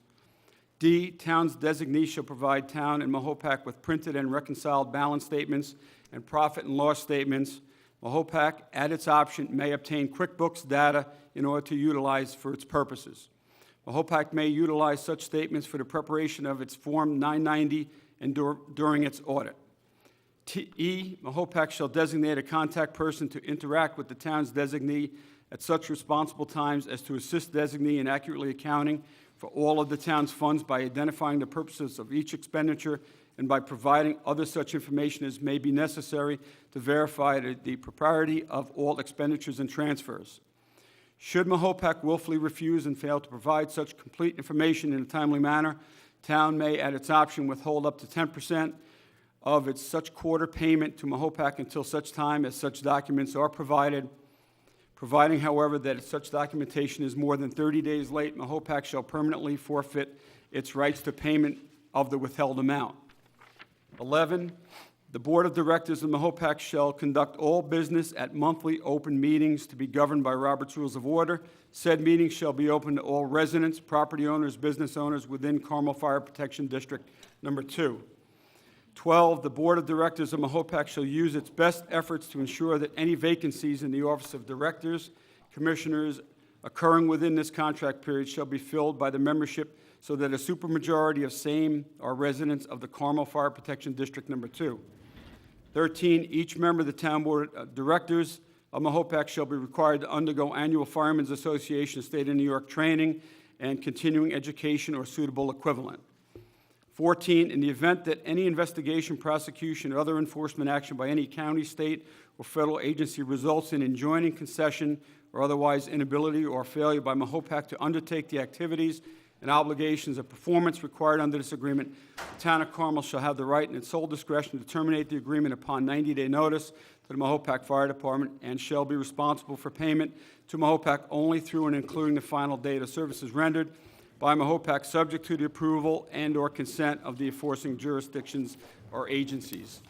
D, town's designee shall provide town and Mahopac with printed and reconciled balance statements and profit and loss statements. Mahopac, at its option, may obtain QuickBooks data in order to utilize for its purposes. Mahopac may utilize such statements for the preparation of its Form 990 and during its audit. E, Mahopac shall designate a contact person to interact with the town's designee at such responsible times as to assist designee in accurately accounting for all of the town's funds by identifying the purposes of each expenditure and by providing other such information as may be necessary to verify the propriety of all expenditures and transfers. Should Mahopac willfully refuse and fail to provide such complete information in a timely manner, town may, at its option, withhold up to 10% of its such quarter payment to Mahopac until such time as such documents are provided. Providing, however, that if such documentation is more than 30 days late, Mahopac shall permanently forfeit its rights to payment of the withheld amount. 11, the Board of Directors of Mahopac shall conduct all business at monthly open meetings to be governed by Robert's Rules of Order. Said meetings shall be open to all residents, property owners, business owners within Carmel Fire Protection District Number 2. 12, the Board of Directors of Mahopac shall use its best efforts to ensure that any vacancies in the Office of Directors, Commissioners occurring within this contract period shall be filled by the membership so that a supermajority of same are residents of the Carmel Fire Protection District Number 2. 13, each member of the Town Board of Directors of Mahopac shall be required to undergo annual Firemen's Association State of New York training and continuing education or suitable equivalent. 14, in the event that any investigation, prosecution, or other enforcement action by any county, state, or federal agency results in enjoining, concession, or otherwise inability or failure by Mahopac to undertake the activities and obligations of performance required under this agreement, the Town of Carmel shall have the right in its sole discretion to terminate the agreement upon 90-day notice to the Mahopac Fire Department and shall be responsible for payment to Mahopac only through and including the final date of services rendered by Mahopac, subject to the approval and/or consent of the enforcing jurisdictions or agencies.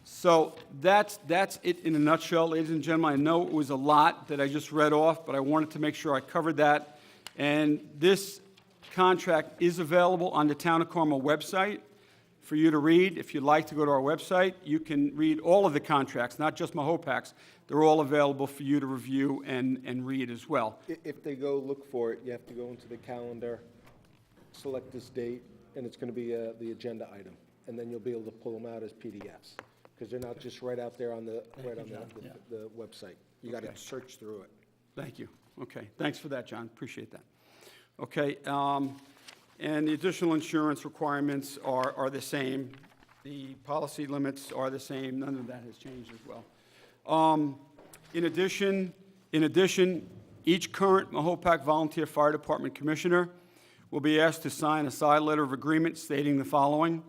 So that's it in a nutshell, ladies and gentlemen. I know it was a lot that I just read off, but I wanted to make sure I covered that. And this contract is available on the Town of Carmel website for you to read. If you'd like to go to our website, you can read all of the contracts, not just Mahopac's. They're all available for you to review and read as well. If they go look for it, you have to go into the calendar, select this date, and it's going to be the agenda item. And then you'll be able to pull them out as PDFs, because they're not just right out there on the website. You got to Okay. search through it. Thank you. Okay, thanks for that, John. Appreciate that. Okay, and the additional insurance requirements are the same. The policy limits are the same. None of that has changed as well. In addition, each current Mahopac Volunteer Fire Department Commissioner will be asked to sign a side letter of agreement stating the following.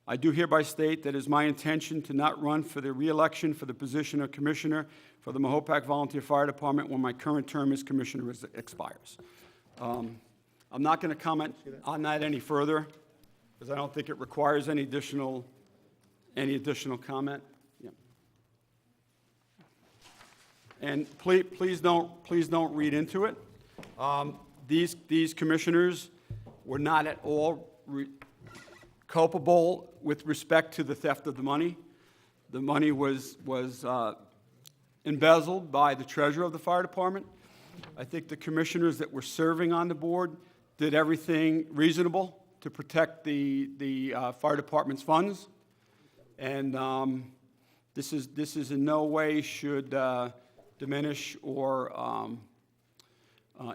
I do hereby state that it is my intention to not run for the re-election for the position of Commissioner for the Mahopac Volunteer Fire Department when my current term as Commissioner expires. I'm not going to comment on that any further, because I don't think it requires any additional comment. Yeah. And please don't read into it. These commissioners were not at all culpable with respect to the theft of the money. The money was embezzled by the treasurer of the fire department, I think the commissioners that were serving on the board did everything reasonable to protect the fire department's funds. And this is in no way should diminish or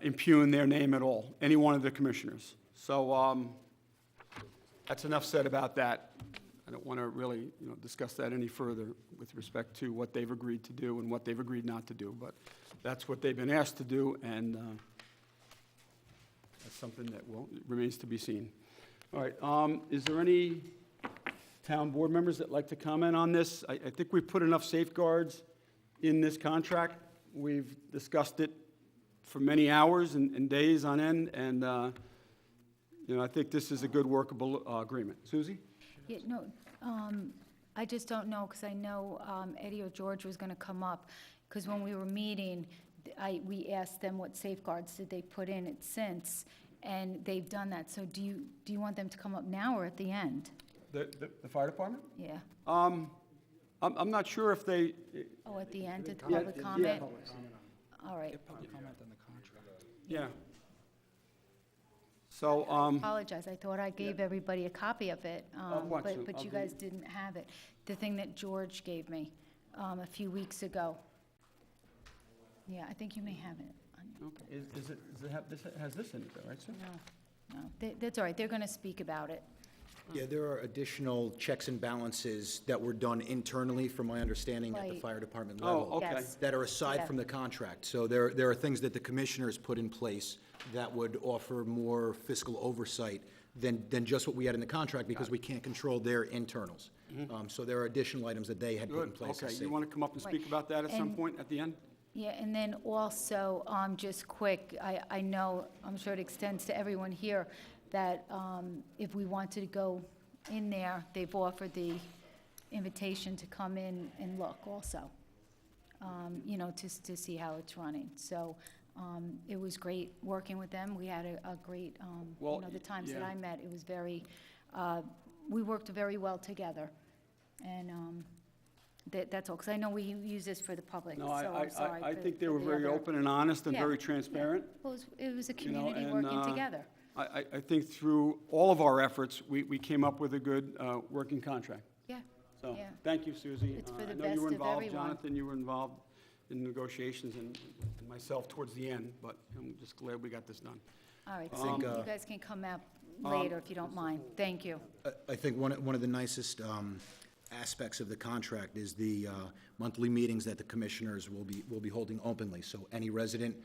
impugn their name at all, any one of the commissioners. So that's enough said about that. I don't want to really, discuss that any further with respect to what they've agreed to do and what they've agreed not to do. But that's what they've been asked to do, and that's something that remains to be seen. All right, is there any town board members that like to comment on this? I think we've put enough safeguards in this contract. We've discussed it for many hours and days on end, and I think this is a good workable agreement. Susie? Yeah, no, I just don't know, because I know Eddie or George was going to come up, because when we were meeting, we asked them what safeguards did they put in it since, and they've done that. So do you want them to come up now or at the end? The fire department? Yeah. I'm not sure if they, Oh, at the end, at the Yeah, public yeah. comment? All right. Public comment on the contract. yeah. So, Apologize, I thought I gave everybody a copy of it, what, Sue? but you Of guys didn't have it. The thing that George gave me a few weeks ago. Yeah, I think you may have it. okay, does it have, this has this in it though, right, Sue? No, that's all right, they're going to speak about it. Yeah, there are additional checks and balances that were done internally, from my understanding, at the Right. fire department Oh, level. okay. Yes. That are aside Yeah. from the contract. So there are things that the commissioners put in place that would offer more fiscal oversight than just what we had in the contract, because we can't control their internals. So there are additional items that they had put in Good, place. okay. as You want to come up and speak Right. about that at some And- point at the end? Yeah, and then also, just quick, I know, I'm sure it extends to everyone here, that if we wanted to go in there, they've offered the invitation to come in and look also, to see how it's running. So it was great working with them. We had a great, Well, the times that yeah. I met, it was very, we worked very well together. And that's all, because I know we use this for the public, so No, I'm sorry. I for- think they for were the very other- open and honest and Yeah, very yeah. transparent. Well, it was a know, community and, working together. I think through all of our efforts, we came up with a good working contract. Yeah, So, yeah. thank you, Susie. It's for the I know you were best of involved, everyone. Jonathan, you were involved in negotiations, and myself towards the end, but I'm just glad we got this done. All right, think, so you guys can come out later if you don't mind. Thank you. I think one of the nicest aspects of the contract is the monthly meetings that the commissioners will be holding openly. So any resident,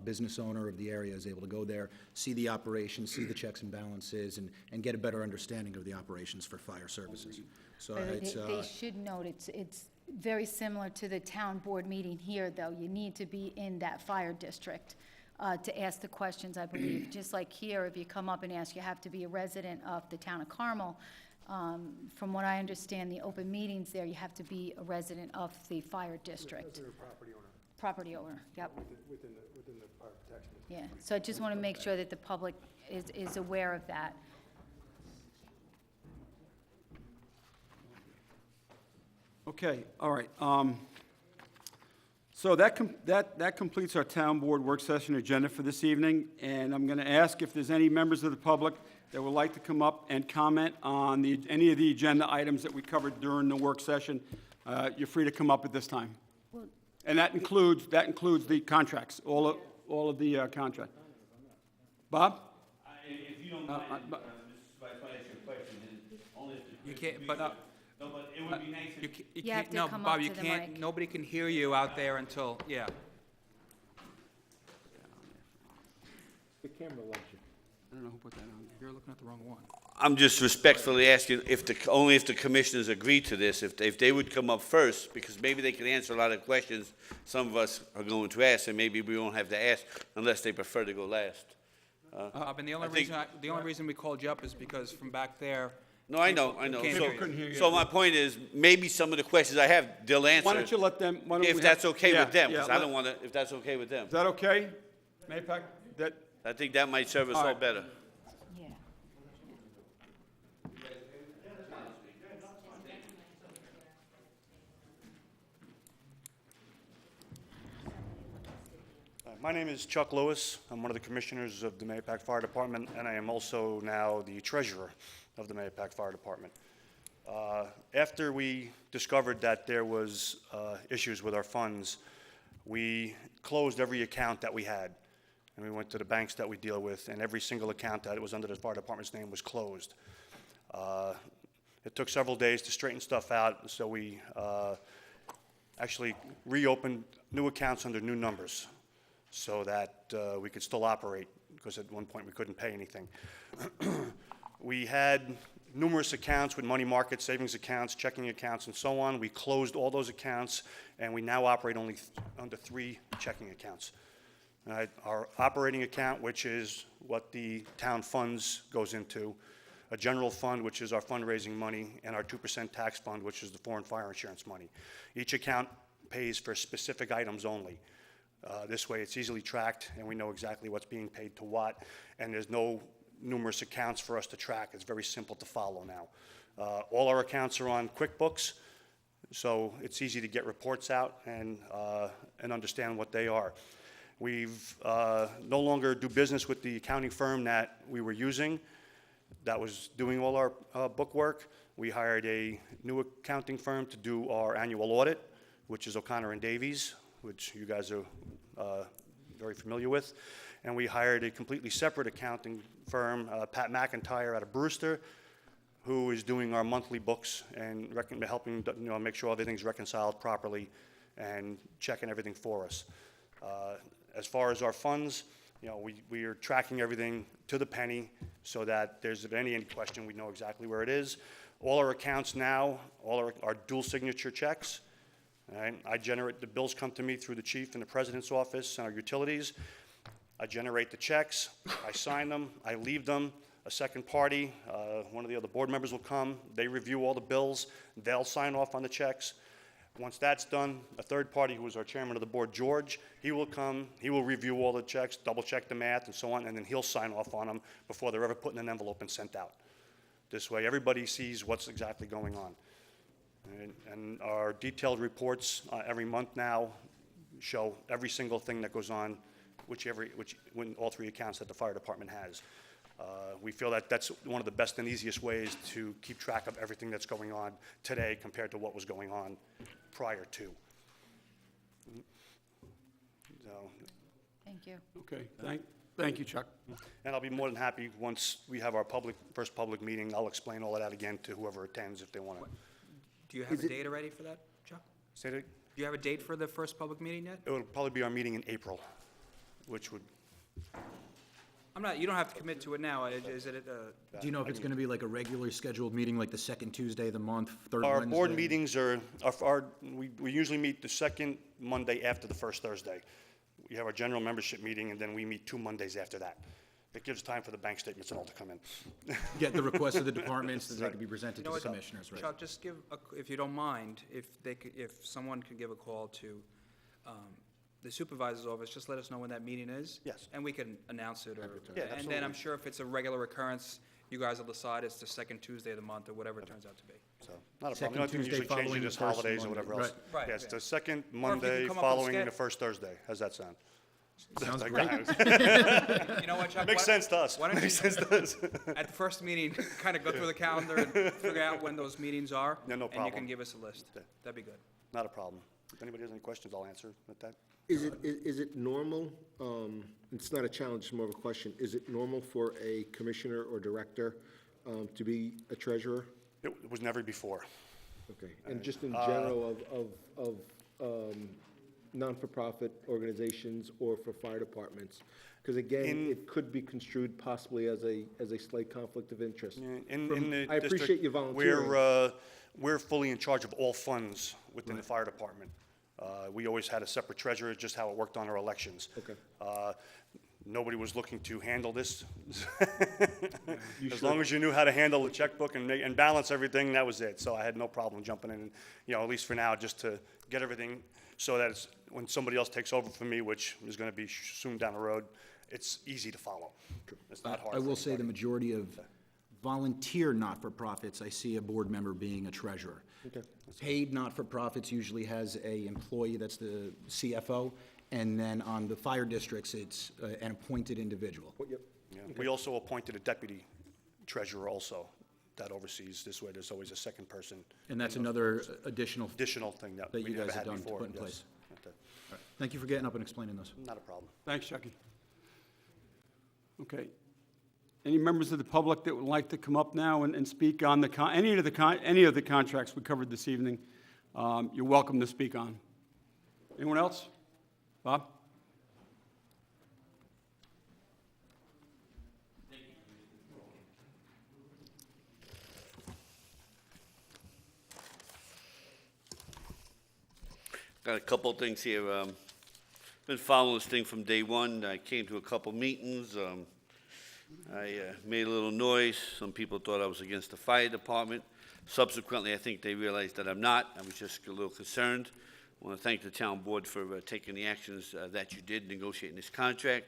business owner of the area is able to go there, see the operations, see the checks and balances, and get a better understanding of the operations for fire services. So But it's, They should note, it's very similar to the town board meeting here, though. You need to be in that fire district to ask the questions, I believe. Just like here, if you come up and ask, you have to be a resident of the town of Carmel. From what I understand, the open meetings there, you have to be a resident of the fire district. property owner Property owner, yep. within the fire protection. Yeah, so I just want to make sure that the public is aware of that. Okay, all right. So that completes our town board work session agenda for this evening, and I'm going to ask if there's any members of the public that would like to come up and comment on any of the agenda items that we covered during the work session. You're free to come up at this time. Well- And that includes the contracts, all of the contract. Bob? If you don't mind, Mr. Vice President, your question is only if the... You can't, but, No, but it would be nice if... You have to no, come Bob, up you to the can't, mic. nobody can hear you out there until, yeah. The camera loves you. I don't know who put that on. You're looking at the wrong one. I'm just respectfully asking only if the commissioners agree to this, if they would come up first, because maybe they can answer a lot of questions some of us are going to ask, and maybe we won't have to ask unless they prefer to go last. Bob, and the only I think- reason we called you up is because from back there, No, I know. Can't So- hear you. Couldn't hear you. So my point is, maybe some of the questions I have, they'll answer. Why don't you let them, why don't we If have- that's okay Yeah, with them, yeah, because I let- don't want to, if that's okay with them. Is that okay, Mapak? That, I think that might serve us All all right. better. Yeah. My name is Chuck Lewis. I'm one of the commissioners of the Mahopac Fire Department, and I am also now the treasurer of the Mahopac Fire Department. After we discovered that there was issues with our funds, we closed every account that we had. And we went to the banks that we deal with, and every single account that was under the fire department's name was closed. It took several days to straighten stuff out, so we actually reopened new accounts under new numbers so that we could still operate, because at one point we couldn't pay anything. We had numerous accounts with money market, savings accounts, checking accounts, and so on. We closed all those accounts, and we now operate only under 3 checking accounts. Our operating account, which is what the town funds goes into, a general fund, which is our fundraising money, and our 2% tax fund, which is the foreign fire insurance money. Each account pays for specific items only. This way, it's easily tracked, and we know exactly what's being paid to what, and there's no numerous accounts for us to track. It's very simple to follow now. All our accounts are on QuickBooks, so it's easy to get reports out and understand what they are. We've no longer do business with the accounting firm that we were using that was doing all our book work. We hired a new accounting firm to do our annual audit, which is O'Connor and Davies, which you guys are very familiar with. And we hired a completely separate accounting firm, Pat McIntyre out of Brewster, who is doing our monthly books and helping make sure everything's reconciled properly and checking everything for us. As far as our funds, we are tracking everything to the penny so that there's any question, we know exactly where it is. All our accounts now, all our dual signature checks. Right? I generate, the bills come to me through the chief and the president's office and our utilities. I generate the checks, I sign them, I leave them. A second party, one of the other board members will come, they review all the bills, they'll sign off on the checks. Once that's done, a third party, who is our chairman of the board, George, he will come, he will review all the checks, double check the math and so on, and then he'll sign off on them before they're ever put in an envelope and sent out. This way, everybody sees what's exactly going on. And our detailed reports every month now show every single thing that goes on, when all 3 accounts that the fire department has. We feel that that's one of the best and easiest ways to keep track of everything that's going on today compared to what was going on prior to. So, Thank you. Okay, thank you, Chuck. and I'll be more than happy, once we have our first public meeting, I'll explain all of that again to whoever attends if they want to. Do you have a date already for that, Chuck? Say that, Do you have a date for the first public meeting yet? it will probably be our meeting in April, which would, You don't have to commit to it now. Is it, Do you know if it's going to be like a regularly scheduled meeting, like the second Tuesday of the month, third our Wednesday? board meetings we usually meet the second Monday after the first Thursday. We have our general membership meeting, and then we meet 2 Mondays after that. It gives time for the bank statements and all to come in. Get the requests of the departments that they can be you presented know to the what, commissioners, right? Chuck, just give, if you don't mind, if someone could give a call to the supervisor's office, just let us know when that meeting is. Yes. And we can announce it, Yeah, and then absolutely. I'm sure if it's a regular occurrence, you guys will decide it's the second Tuesday of the month, or whatever it turns out to be. So, not a Second problem. The only thing we Tuesday usually change following it is the first holidays or Monday, whatever else. right. Yeah, it's Right. the second Or if you Monday come up with following sched- the first Thursday. How's that sound? Sounds Like great. that. You know what, Chuck? Makes sense to us. Why don't you, Makes sense to us. at the first meeting, kind of go through the calendar and figure out when those meetings are? Yeah, no And you problem. can give us a list. Yeah. That'd be good. Not a problem. If anybody has any questions, I'll answer with that. Is it normal, it's not a challenge, it's more of a question, is it normal for a commissioner or director to be a treasurer? It was never before. Okay, and just in general of non-for-profit organizations or for fire departments? Because again, it could be construed possibly as a slight conflict of interest. In the I appreciate district, you volunteering. We're fully in charge of all funds within the fire department. We always had a separate treasurer, just how it worked on our elections. Okay. Nobody was looking to handle this. As long as you knew how to handle the checkbook and balance everything, that was it. So I had no problem jumping in, at least for now, just to get everything so that it's, when somebody else takes over for me, which is going to be soon down the road, it's easy to follow. It's not hard. I for will say the anybody. majority of volunteer not-for-profits, I see a board member being a treasurer. Okay. Paid not-for-profits usually has a employee that's the CFO, And then on the fire districts, it's an appointed individual. Yep. Yeah. We also appointed a deputy treasurer also that oversees this way. There's always a second person. And that's another additional Additional thing that that we you never guys had have done to before. put in yes. place. Okay. Thank you for getting up and explaining those. Not a problem. Thanks, Chucky. Okay. Any members of the public that would like to come up now and speak on any of the contracts we covered this evening, you're welcome to speak on. Anyone else? Bob? Got a couple of things here. Been following this thing from day one. I came to a couple meetings. I made a little noise. Some people thought I was against the fire department. Subsequently, I think they realized that I'm not. I was just a little concerned. I want to thank the town board for taking the actions that you did negotiating this contract.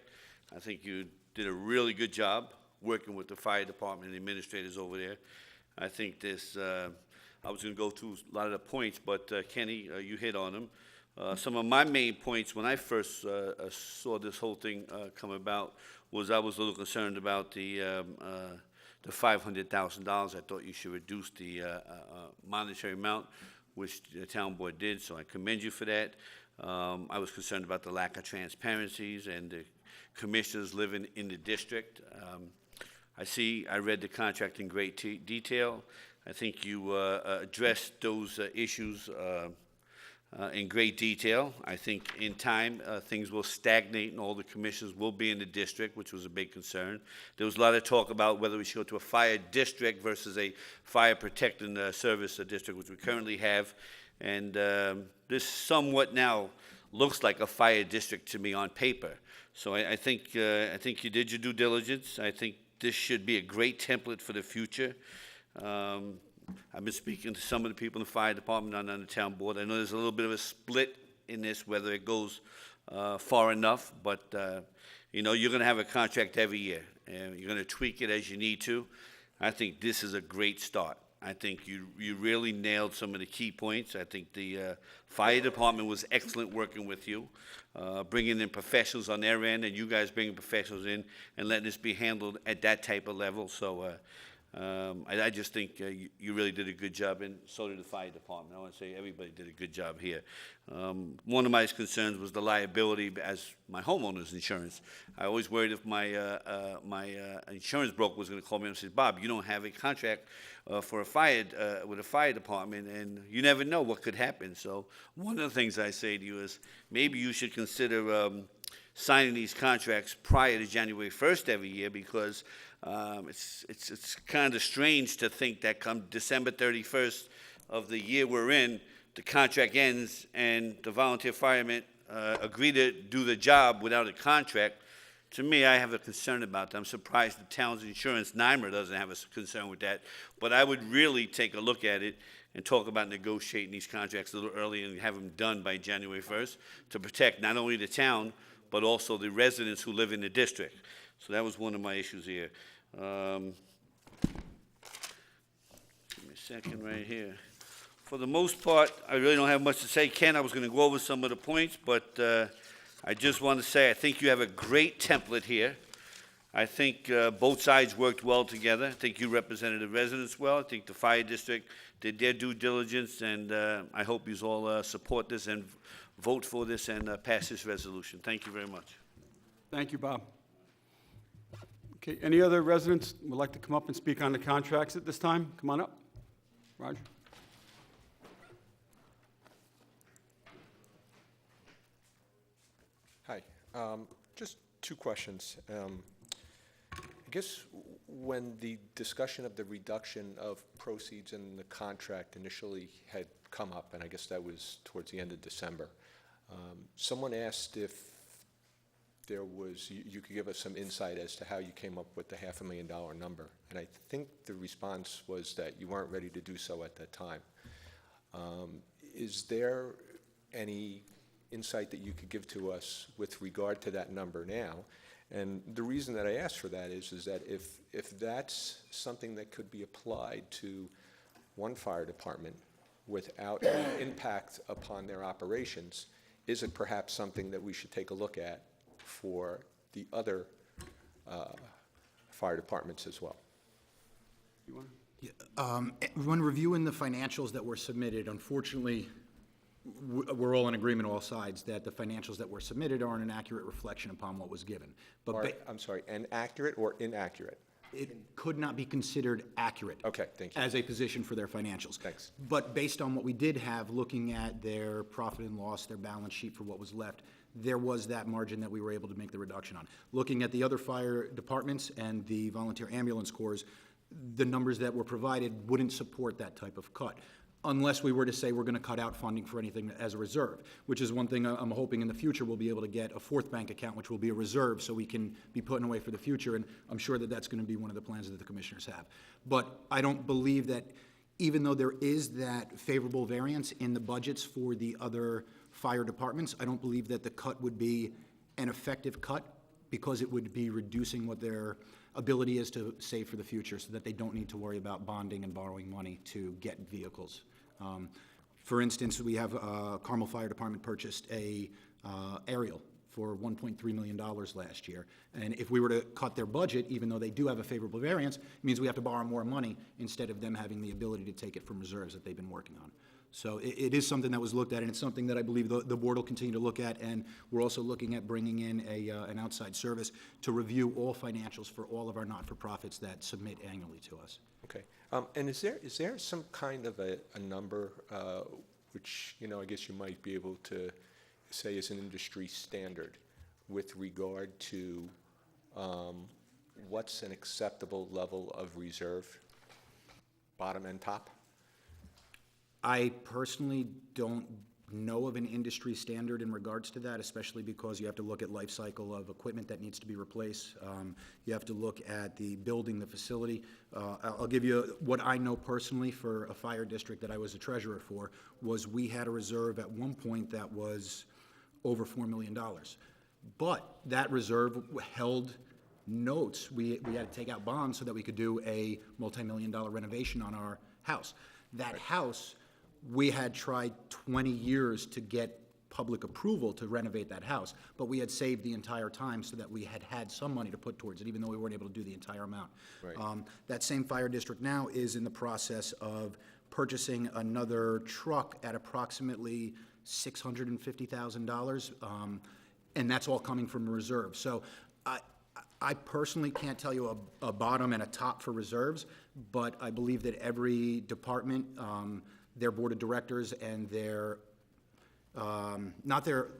I think you did a really good job working with the fire department and the administrators over there. I think this, I was going to go through a lot of the points, but Kenny, you hit on them. Some of my main points when I first saw this whole thing come about was I was a little concerned about the $500,000. I thought you should reduce the monetary amount, which the town board did, so I commend you for that. I was concerned about the lack of transparencies and the commissioners living in the district. I read the contract in great detail. I think you addressed those issues in great detail. I think in time, things will stagnate and all the commissioners will be in the district, which was a big concern. There was a lot of talk about whether we should go to a fire district versus a fire protecting service district, which we currently have. And this somewhat now looks like a fire district to me on paper. So I think you did your due diligence. I think this should be a great template for the future. I've been speaking to some of the people in the fire department on the town board. I know there's a little bit of a split in this, whether it goes far enough, but you're going to have a contract every year, and you're going to tweak it as you need to. I think this is a great start. I think you really nailed some of the key points. I think the fire department was excellent working with you, bringing in professionals on their end, and you guys bringing professionals in and letting this be handled at that type of level. So I just think you really did a good job, and so did the fire department. I want to say everybody did a good job here. One of my concerns was the liability as my homeowner's insurance. I always worried if my insurance broker was going to call me and say, Bob, you don't have a contract for a fire with a fire department, and you never know what could happen. So one of the things I say to you is maybe you should consider signing these contracts prior to January 1st every year, because it's kind of strange to think that come December 31st of the year we're in, the contract ends and the volunteer firemen agree to do the job without a contract. To me, I have a concern about that. I'm surprised the town's insurance, NYMER, doesn't have a concern with that. But I would really take a look at it and talk about negotiating these contracts a little early and have them done by January 1st to protect not only the town, but also the residents who live in the district. So that was one of my issues here. Give me a second right here. For the most part, I really don't have much to say. Ken, I was going to go over some of the points, but I just want to say I think you have a great template here. I think both sides worked well together. I think you represented the residents well. I think the fire district did their due diligence, and I hope you all support this and vote for this and pass this resolution. Thank you very much. Thank you, Bob. Okay, any other residents would like to come up and speak on the contracts at this time? Come on up. Roger. Hi. Just two questions. I guess when the discussion of the reduction of proceeds in the contract initially had come up, and I guess that was towards the end of December, someone asked if there was, you could give us some insight as to how you came up with the $500,000 number. And I think the response was that you weren't ready to do so at that time. Is there any insight that you could give to us with regard to that number now? And the reason that I asked for that is that if that's something that could be applied to one fire department without impact upon their operations, is it perhaps something that we should take a look at for the other fire departments as well? You want? When reviewing the financials that were submitted, unfortunately, we're all in agreement, all sides, that the financials that were submitted aren't an accurate reflection upon what was given. But I'm sorry, inaccurate or inaccurate? it could not be considered accurate. Okay, thank you. As a position for their financials. Thanks. But based on what we did have, looking at their profit and loss, their balance sheet for what was left, there was that margin that we were able to make the reduction on. Looking at the other fire departments and the volunteer ambulance corps, the numbers that were provided wouldn't support that type of cut, unless we were to say we're going to cut out funding for anything as a reserve, which is one thing I'm hoping in the future we'll be able to get a fourth bank account, which will be a reserve, so we can be putting away for the future, and I'm sure that that's going to be one of the plans that the commissioners have. But I don't believe that, even though there is that favorable variance in the budgets for the other fire departments, I don't believe that the cut would be an effective cut, because it would be reducing what their ability is to save for the future, so that they don't need to worry about bonding and borrowing money to get vehicles. For instance, we have Carmel Fire Department purchased a aerial for $1.3 million last year. And if we were to cut their budget, even though they do have a favorable variance, it means we have to borrow more money instead of them having the ability to take it from reserves that they've been working on. So it is something that was looked at, and it's something that I believe the board will continue to look at, and we're also looking at bringing in an outside service to review all financials for all of our not-for-profits that submit annually to us. Okay. And is there some kind of a number, which, I guess you might be able to say is an industry standard with regard to what's an acceptable level of reserve, bottom and top? I personally don't know of an industry standard in regards to that, especially because you have to look at life cycle of equipment that needs to be replaced. You have to look at the building, the facility. I'll give you what I know personally for a fire district that I was a treasurer for, was we had a reserve at one point that was over $4 million. But that reserve held notes. We had to take out bonds so that we could do a multi-million-dollar renovation on our house. That house, we had tried 20 years to get public approval to renovate that house, but we had saved the entire time so that we had had some money to put towards it, even though we weren't able to do the entire amount. Right. That same fire district now is in the process of purchasing another truck at approximately $650,000, and that's all coming from reserve. So I personally can't tell you a bottom and a top for reserves, but I believe that every department, their board of directors and their, not their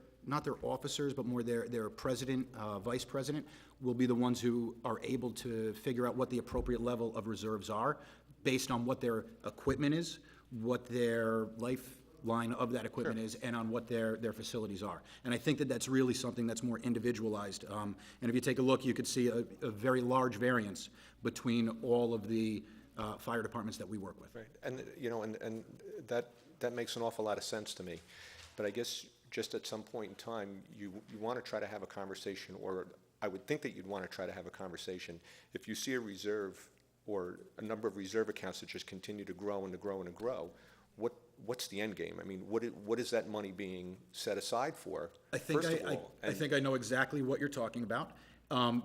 officers, but more their president, vice president, will be the ones who are able to figure out what the appropriate level of reserves are based on what their equipment is, what their lifeline of that equipment is, and on what their facilities are. And I think that that's really something that's more individualized. And if you take a look, you could see a very large variance between all of the fire departments that we work with. Right. And, and that makes an awful lot of sense to me. But I guess just at some point in time, you want to try to have a conversation, or I would think that you'd want to try to have a conversation. If you see a reserve or a number of reserve accounts that just continue to grow and to grow and to grow, what's the end game? I mean, what is that money being set aside for? I think I know exactly what you're talking about.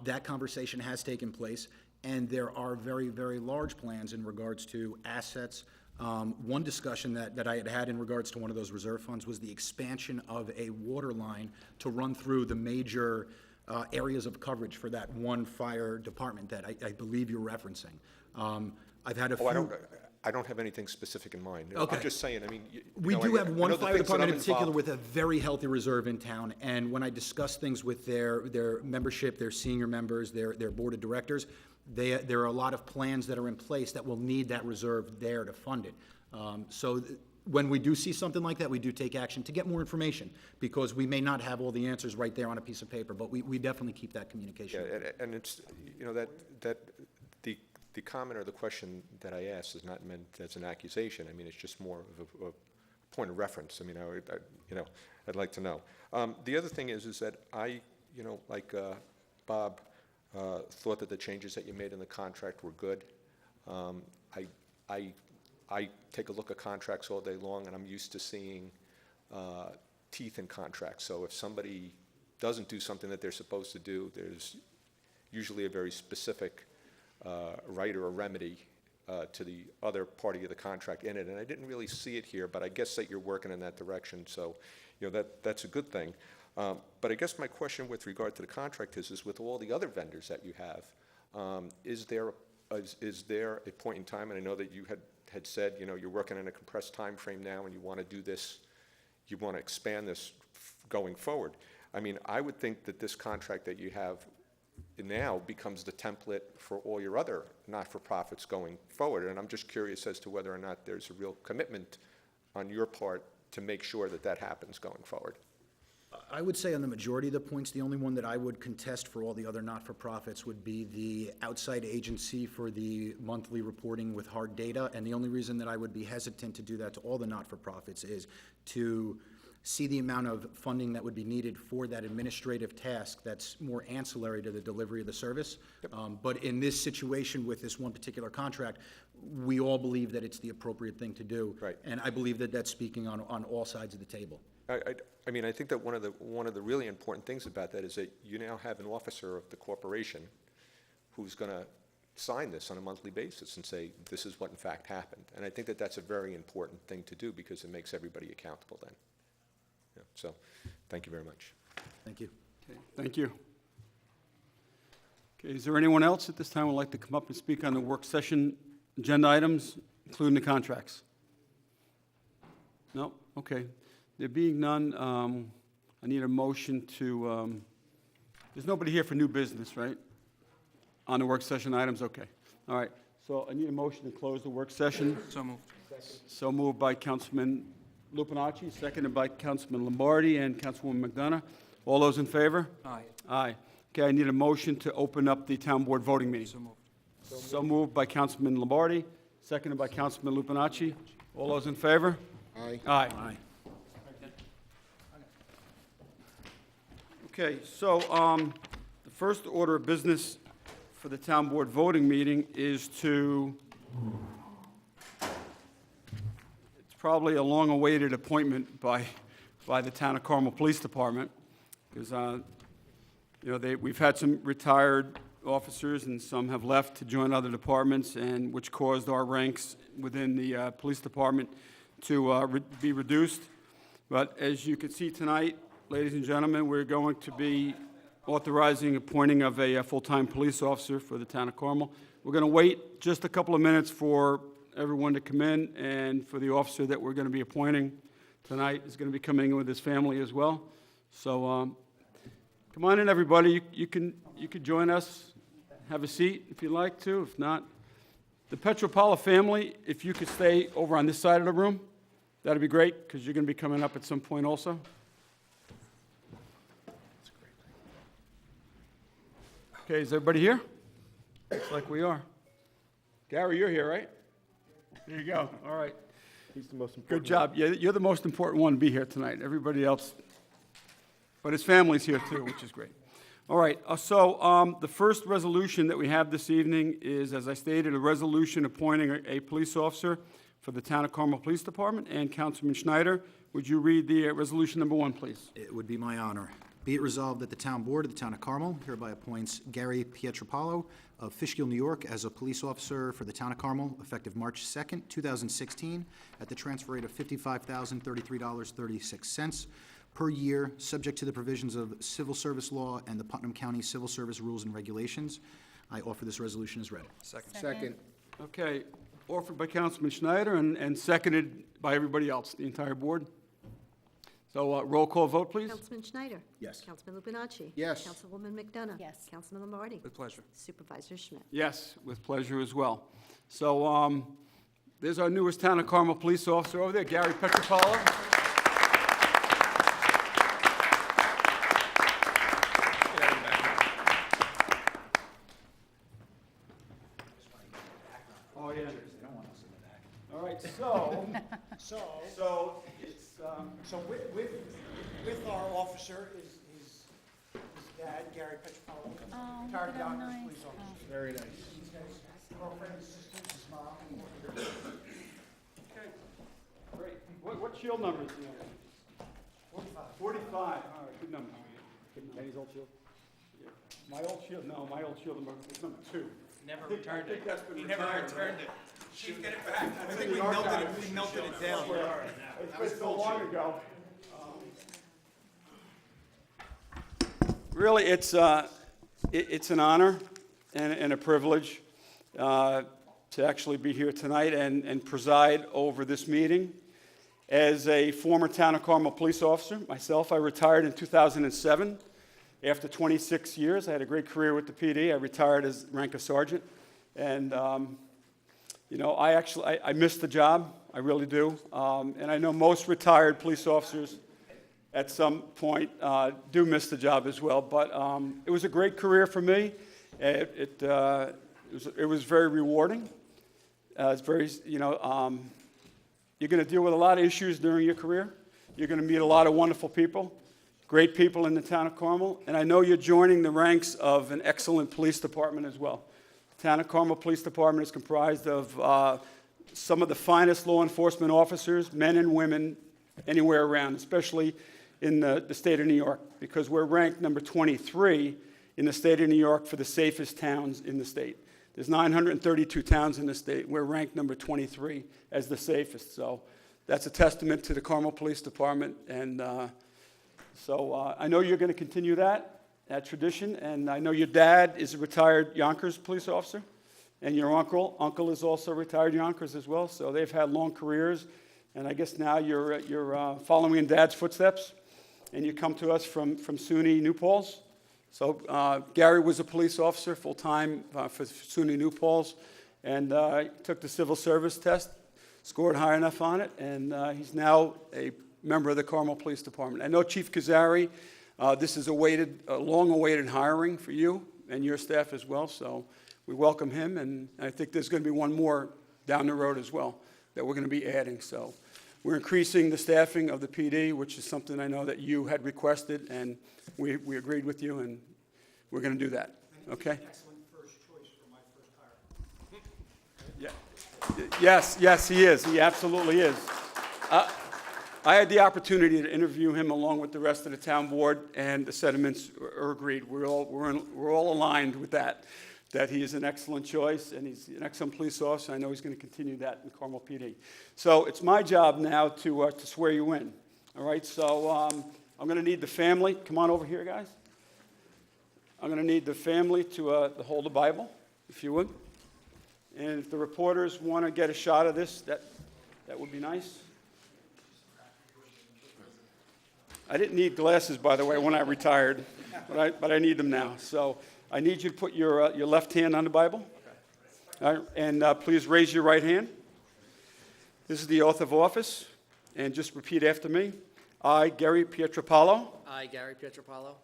That conversation has taken place, and there are very, very large plans in regards to assets. One discussion that I had in regards to one of those reserve funds was the expansion of a water line to run through the major areas of coverage for that one fire department that I believe you're referencing. I've had a few... I don't have anything specific in mind. Okay. I'm just saying, I mean... We do have one fire department in particular with a very healthy reserve in town, and when I discuss things with their membership, their senior members, their board of directors, there are a lot of plans that are in place that will need that reserve there to fund it. So when we do see something like that, we do take action to get more information, because we may not have all the answers right there on a piece of paper, but we definitely keep that communication. Yeah, and it's, the comment or the question that I asked is not meant as an accusation. I mean, it's just more of a point of reference. I mean, I'd like to know. The other thing is that I, like Bob, thought that the changes that you made in the contract were good. I take a look at contracts all day long, and I'm used to seeing teeth in contracts. So if somebody doesn't do something that they're supposed to do, there's usually a very specific right or a remedy to the other party of the contract in it. And I didn't really see it here, but I guess that you're working in that direction. So, that's a good thing. But I guess my question with regard to the contract is with all the other vendors that you have, is there a point in time, and I know that you had said, you're working in a compressed time frame now and you want to do this, you want to expand this going forward. I mean, I would think that this contract that you have now becomes the template for all your other not-for-profits going forward. And I'm just curious as to whether or not there's a real commitment on your part to make sure that that happens going forward. I would say on the majority of the points, the only one that I would contest for all the other not-for-profits would be the outside agency for the monthly reporting with hard data. And the only reason that I would be hesitant to do that to all the not-for-profits is to see the amount of funding that would be needed for that administrative task that's more ancillary to the delivery of the service. But in this situation with this one particular contract, we all believe that it's the appropriate thing to do. Right. And I believe that that's speaking on all sides of the table. I mean, I think that one of the really important things about that is that you now have an officer of the corporation who's going to sign this on a monthly basis and say, this is what in fact happened. And I think that that's a very important thing to do because it makes everybody accountable then. Yeah, so, thank you very much. Thank you. Okay, thank you. Okay, is there anyone else at this time who would like to come up and speak on the work session agenda items, including the contracts? No? Okay. There being none, I need a motion to, there's nobody here for new business, right? On the work session items? Okay. All right. So I need a motion to close the work session. So moved. So moved by Councilman Lupinacci, seconded by Councilman Lombardi and Councilwoman McDonough. All those in favor? Aye. Aye. Okay, I need a motion to open up the town board voting meeting. So moved. So moved by Councilman Lombardi, seconded by Councilman Lupinacci. All those in favor? Aye. Aye. Aye. Okay, so the first order of business for the town board voting meeting is to, it's probably a long-awaited appointment by the Town of Carmel Police Department, because, we've had some retired officers and some have left to join other departments, and which caused our ranks within the police department to be reduced. But as you can see tonight, ladies and gentlemen, we're going to be authorizing appointing of a full-time police officer for the town of Carmel. We're going to wait just a couple of minutes for everyone to come in, and for the officer that we're going to be appointing tonight is going to be coming in with his family as well. So come on in, everybody. You can join us. Have a seat if you'd like to. If not, the Petropala family, if you could stay over on this side of the room, that'd be great, because you're going to be coming up at some point also. Okay, is everybody here? Looks like we are. Gary, you're here, right? There you go. All right. He's the most important. Good job. Yeah, you're the most important one to be here tonight. Everybody else, but his family's here too, which is great. All right, so the first resolution that we have this evening is, as I stated, a resolution appointing a police officer for the Town of Carmel Police Department. And Councilman Schneider, would you read the resolution number 1, please? It would be my honor. Be it resolved that the Town Board of the Town of Carmel hereby appoints Gary Pietropalo of Fishkill, New York, as a police officer for the Town of Carmel, effective March 2nd, 2016, at the transfer rate of $55,033.36 per year, subject to the provisions of civil service law and the Putnam County Civil Service Rules and Regulations. I offer this resolution as read. Second. Okay, offered by Councilman Schneider and seconded by everybody else, the entire board. So roll call vote, please. Councilman Schneider. Yes. Councilman Lupinacci. Yes. Councilwoman McDonough. Yes. Councilman Lombardi. With pleasure. Supervisor Schmidt. Yes, with pleasure as well. So there's our newest Town of Carmel police officer over there, Gary Petropalo. Oh, yeah. All right, so it's, So with our officer is his dad, Gary Petropalo, retired doctor, police officer. Very nice. His girlfriend, his sister, his mom. okay, great. What shield number is he on? 45. 45, all right, good number. Kenny's old shield? Yeah. My old shield, no, my old shield is number 2. Never I think returned it. that's been He never retired, returned right? it. Chief, get it back. I think we melted it down. It's been so long ago. Really, it's an honor and a privilege to actually be here tonight and preside over this meeting. As a former Town of Carmel police officer myself, I retired in 2007. After 26 years, I had a great career with the PD. I retired as rank of sergeant. And, I miss the job. I really do. And I know most retired police officers at some point do miss the job as well. But it was a great career for me. It was very rewarding. It's very, you're going to deal with a lot of issues during your career. You're going to meet a lot of wonderful people, great people in the town of Carmel. And I know you're joining the ranks of an excellent police department as well. The town of Carmel Police Department is comprised of some of the finest law enforcement officers, men and women, anywhere around, especially in the state of New York, because we're ranked number 23 in the state of New York for the safest towns in the state. There's 932 towns in the state. We're ranked number 23 as the safest. So that's a testament to the Carmel Police Department. And so I know you're going to continue that tradition. And I know your dad is a retired Yonkers police officer. And your uncle is also retired Yonkers as well. So they've had long careers. And I guess now you're following in Dad's footsteps. And you come to us from SUNY New Paltz. So Gary was a police officer full-time for SUNY New Paltz, and took the civil service test, scored high enough on it, and he's now a member of the Carmel Police Department. I know Chief Kazari, this is a long-awaited hiring for you and your staff as well, so we welcome him, and I think there's going to be one more down the road as well that we're going to be adding. So we're increasing the staffing of the PD, which is something I know that you had requested, and we agreed with you, and we're going to do that, okay? Excellent first choice for my first hire. Yeah. Yes, he is. He absolutely is. I had the opportunity to interview him along with the rest of the town board, and the sentiments are agreed. We're all aligned with that he is an excellent choice, and he's an excellent police officer. I know he's going to continue that in Carmel PD. So it's my job now to swear you in. All right, so I'm going to need the family. Come on over here, guys. I'm going to need the family to hold the Bible, if you would. And if the reporters want to get a shot of this, that would be nice. I didn't need glasses, by the way, when I retired, but I need them now. So I need you to put your left hand on the Bible. All right, and please raise your right hand. This is the oath of office, and just repeat after me. I, Gary Pietropalo, I, Gary Pietropalo,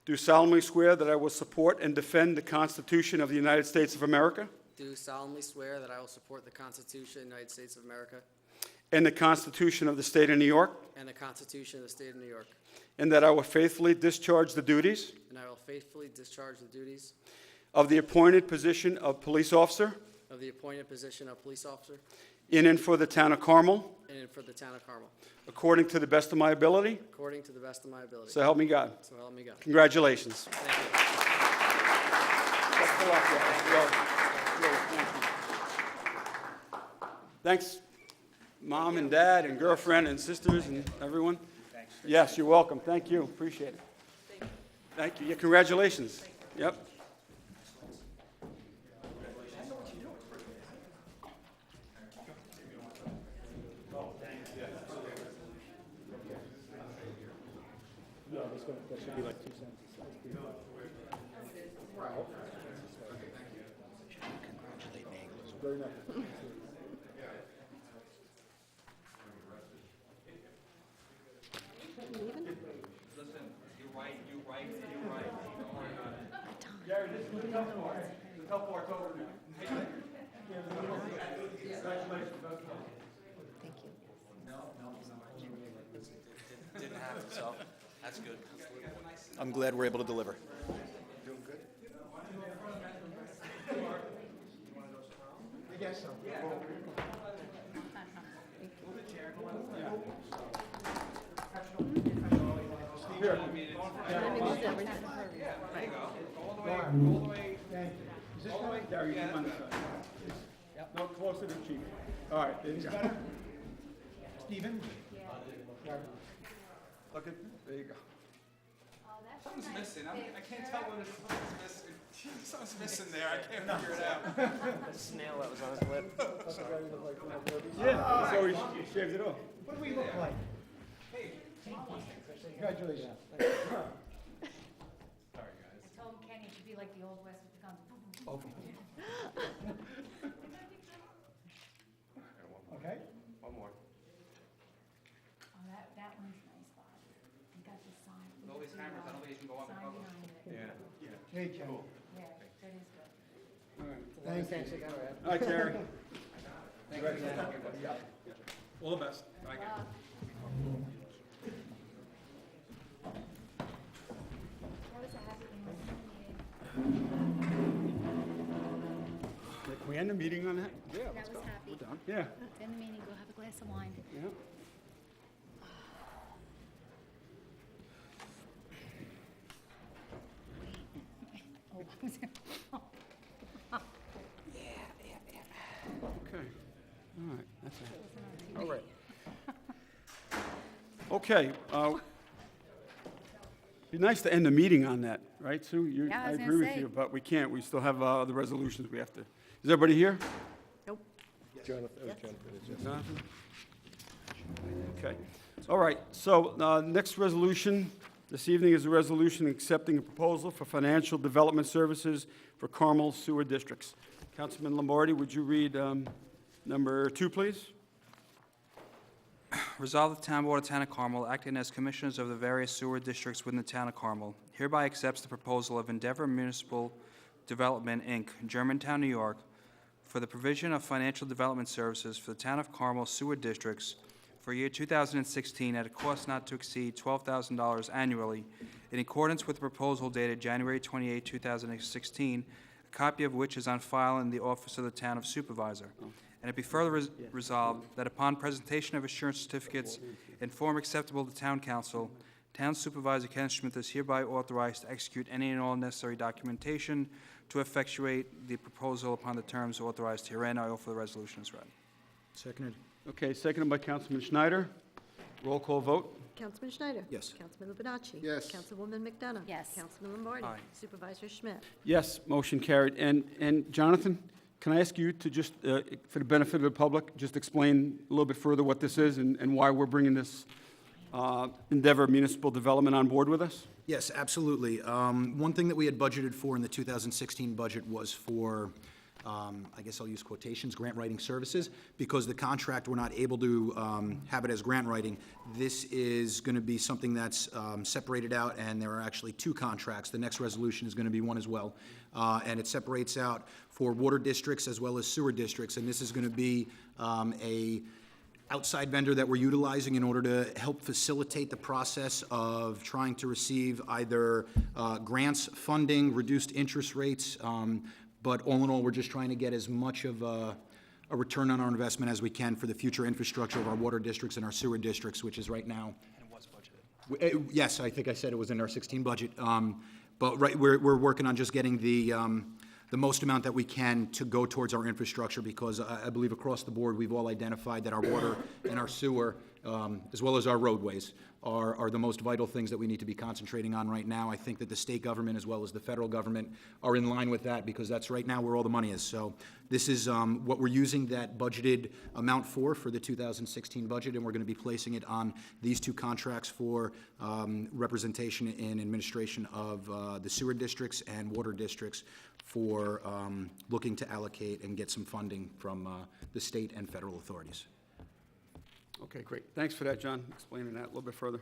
do solemnly swear that I will support and defend the Constitution of the United States of America do solemnly swear that I will support the Constitution of the United States of America and the Constitution of the State of New York, and the Constitution of the State of New York, and that I will faithfully discharge the duties and I will faithfully discharge the duties of the appointed position of police officer of the appointed position of police officer in and for the town of Carmel, and for the town of Carmel, according to the best of my ability. according to the best of my ability. So help me God. So help me God. Congratulations. Thank you. Best of luck, guys. Thanks, Mom and Dad and girlfriend and sisters and everyone. Yes, you're welcome. Thank you. Appreciate it. Thank you. Yeah, congratulations. Yep. That should be like 2 cents. Very nice. Gary, this is the tough part. The tough part's over now. Congratulations. Thank you. Didn't have to, so that's good. I'm glad we're able to deliver. I guess so. Timing is everything. Gary, you come on this side. No, closer to Chief. All right, there you go. Stephen? Look at, there you go. Something's missing. I can't tell what something's missing. Something's missing there. I can't figure it out. A snail that was on his lip. Yeah, so he shaved it off. What do we look like? Congratulations. I told Kenny it should be like the Old West with the guns. Okay? One more. Oh, that one's nice, Bob. You got the sign. With all these cameras, I don't think you can go Sign undercover. behind it. Hey, Ken. Yeah, that is good. Thank you. All right, Gary. All the best. That was a happy Can we end the meeting on that? Yeah, That was happy. yeah. End the meeting, go have a glass of wine. Yeah. Okay, all right, that's it. All right. Okay, be nice to end the meeting on that, right, Sue? Yeah, I was I gonna agree with say. you, but we can't, we still have the resolutions we have to. Is everybody here? Nope. Jonathan? Okay, all right, so, next resolution this evening is a resolution accepting a proposal for financial development services for Carmel Sewer Districts. Councilman Lombardi, would you read number 2, please? Resolve the Town Board of Town of Carmel, acting as commissioners of the various sewer districts within the Town of Carmel, hereby accepts the proposal of Endeavor Municipal Development, Inc., Germantown, New York, for the provision of financial development services for the Town of Carmel sewer districts for year 2016 at a cost not to exceed $12,000 annually, in accordance with the proposal dated January 28, 2016, a copy of which is on file in the office of the Town of Supervisor. And it be further resolved that upon presentation of assurance certificates in form acceptable to Town Council, Town Supervisor Ken Schmidt is hereby authorized to execute any and all necessary documentation to effectuate the proposal upon the terms authorized herein. I offer the resolution as read. Seconded? Okay, seconded by Councilman Schneider. Roll call vote. Councilman Schneider? Yes. Councilman Lupinacci? Yes. Councilwoman McDonough? Yes. Councilman Lombardi? Aye. Supervisor Schmidt? Yes, motion carried. And Jonathan, can I ask you to just, for the benefit of the public, just explain a little bit further what this is and why we're bringing this Endeavor Municipal Development on board with us? Yes, absolutely. One thing that we had budgeted for in the 2016 budget was for, I guess I'll use quotations, grant writing services. Because the contract, we're not able to have it as grant writing, this is going to be something that's separated out, and there are actually 2 contracts. The next resolution is going to be one as well. And it separates out for water districts as well as sewer districts, and this is going to be a outside vendor that we're utilizing in order to help facilitate the process of trying to receive either grants, funding, reduced interest rates, but all in all, we're just trying to get as much of a return on our investment as we can for the future infrastructure of our water districts and our sewer districts, which is right now. And it was budgeted. Yes, I think I said it was in our 16 budget. But right, we're working on just getting the most amount that we can to go towards our infrastructure, because I believe across the board, we've all identified that our water and our sewer, as well as our roadways, are the most vital things that we need to be concentrating on right now. I think that the state government as well as the federal government are in line with that, because that's right now where all the money is. So this is what we're using that budgeted amount for the 2016 budget, and we're going to be placing it on these 2 contracts for representation in administration of the sewer districts and water districts for looking to allocate and get some funding from the state and federal authorities. Okay, great. Thanks for that, John, explaining that a little bit further.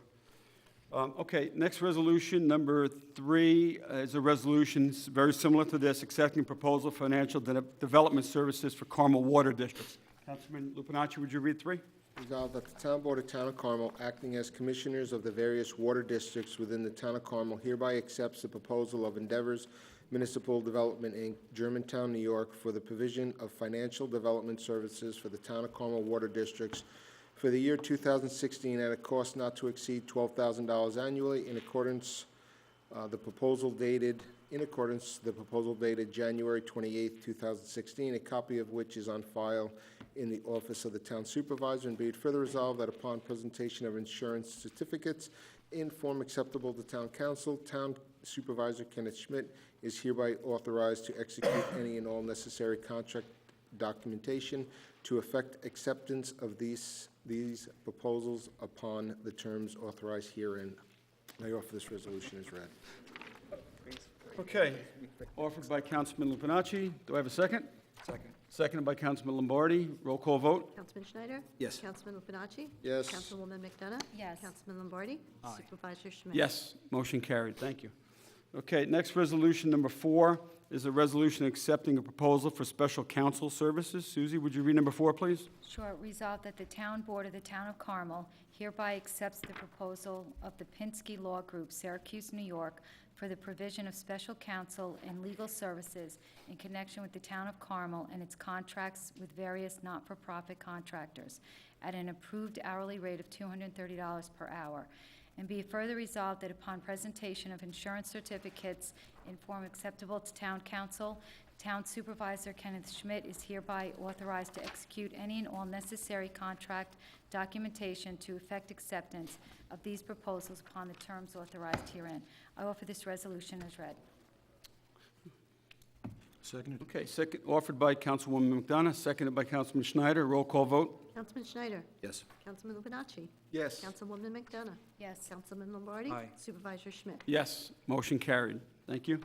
Okay, next resolution, number 3, is a resolution very similar to this, accepting proposal for financial development services for Carmel Water Districts. Councilman Lupinacci, would you read 3? Resolved that the Town Board of Town of Carmel, acting as commissioners of the various water districts within the Town of Carmel, hereby accepts the proposal of Endeavors Municipal Development, Inc., Germantown, New York, for the provision of financial development services for the Town of Carmel water districts for the year 2016 at a cost not to exceed $12,000 annually in accordance the proposal dated January 28, 2016, a copy of which is on file in the office of the town supervisor, and be it further resolved that upon presentation of insurance certificates in form acceptable to town council, town supervisor Kenneth Schmidt is hereby authorized to execute any and all necessary contract documentation to effect acceptance of these proposals upon the terms authorized herein. I offer this resolution as read. Okay, offered by Councilman Lupinacci. Do I have a second? Second. Seconded by Councilman Lombardi. Roll call vote. Councilman Schneider? Yes. Councilman Lupinacci? Yes. Councilwoman McDonough? Yes. Councilman Lombardi? Aye. Supervisor Schmidt? Yes, motion carried. Thank you. Okay, next resolution, number 4, is a resolution accepting a proposal for special counsel services. Susie, would you read number 4, please? Sure. Resolved that the Town Board of the Town of Carmel hereby accepts the proposal of the Pinsky Law Group, Syracuse, New York, for the provision of special counsel and legal services in connection with the Town of Carmel and its contracts with various not-for-profit contractors at an approved hourly rate of $230 per hour. And be it further resolved that upon presentation of insurance certificates in form acceptable to town council, Town Supervisor Kenneth Schmidt is hereby authorized to execute any and all necessary contract documentation to effect acceptance of these proposals upon the terms authorized herein. I offer this resolution as read. Seconded? Okay, second, offered by Councilwoman McDonough, seconded by Councilman Schneider. Roll call vote. Councilman Schneider? Yes. Councilman Lupinacci? Yes. Councilwoman McDonough? Yes. Councilman Lombardi? Aye. Supervisor Schmidt? Yes, motion carried. Thank you.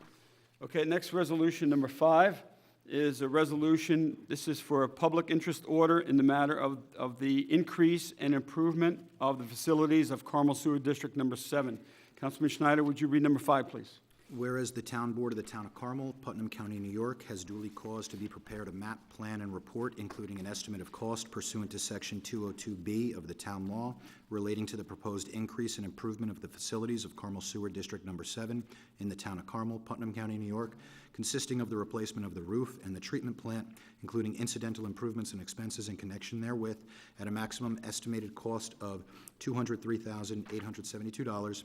Okay, next resolution, number 5, is a resolution, this is for a public interest order in the matter of the increase and improvement of the facilities of Carmel Sewer District Number 7. Councilman Schneider, would you read number 5, please? Whereas the Town Board of the Town of Carmel, Putnam County, New York, has duly caused to be prepared a map, plan, and report, including an estimate of cost pursuant to Section 202B of the Town Law relating to the proposed increase and improvement of the facilities of Carmel Sewer District Number 7 in the Town of Carmel, Putnam County, New York, consisting of the replacement of the roof and the treatment plant, including incidental improvements and expenses in connection therewith, at a maximum estimated cost of $203,872.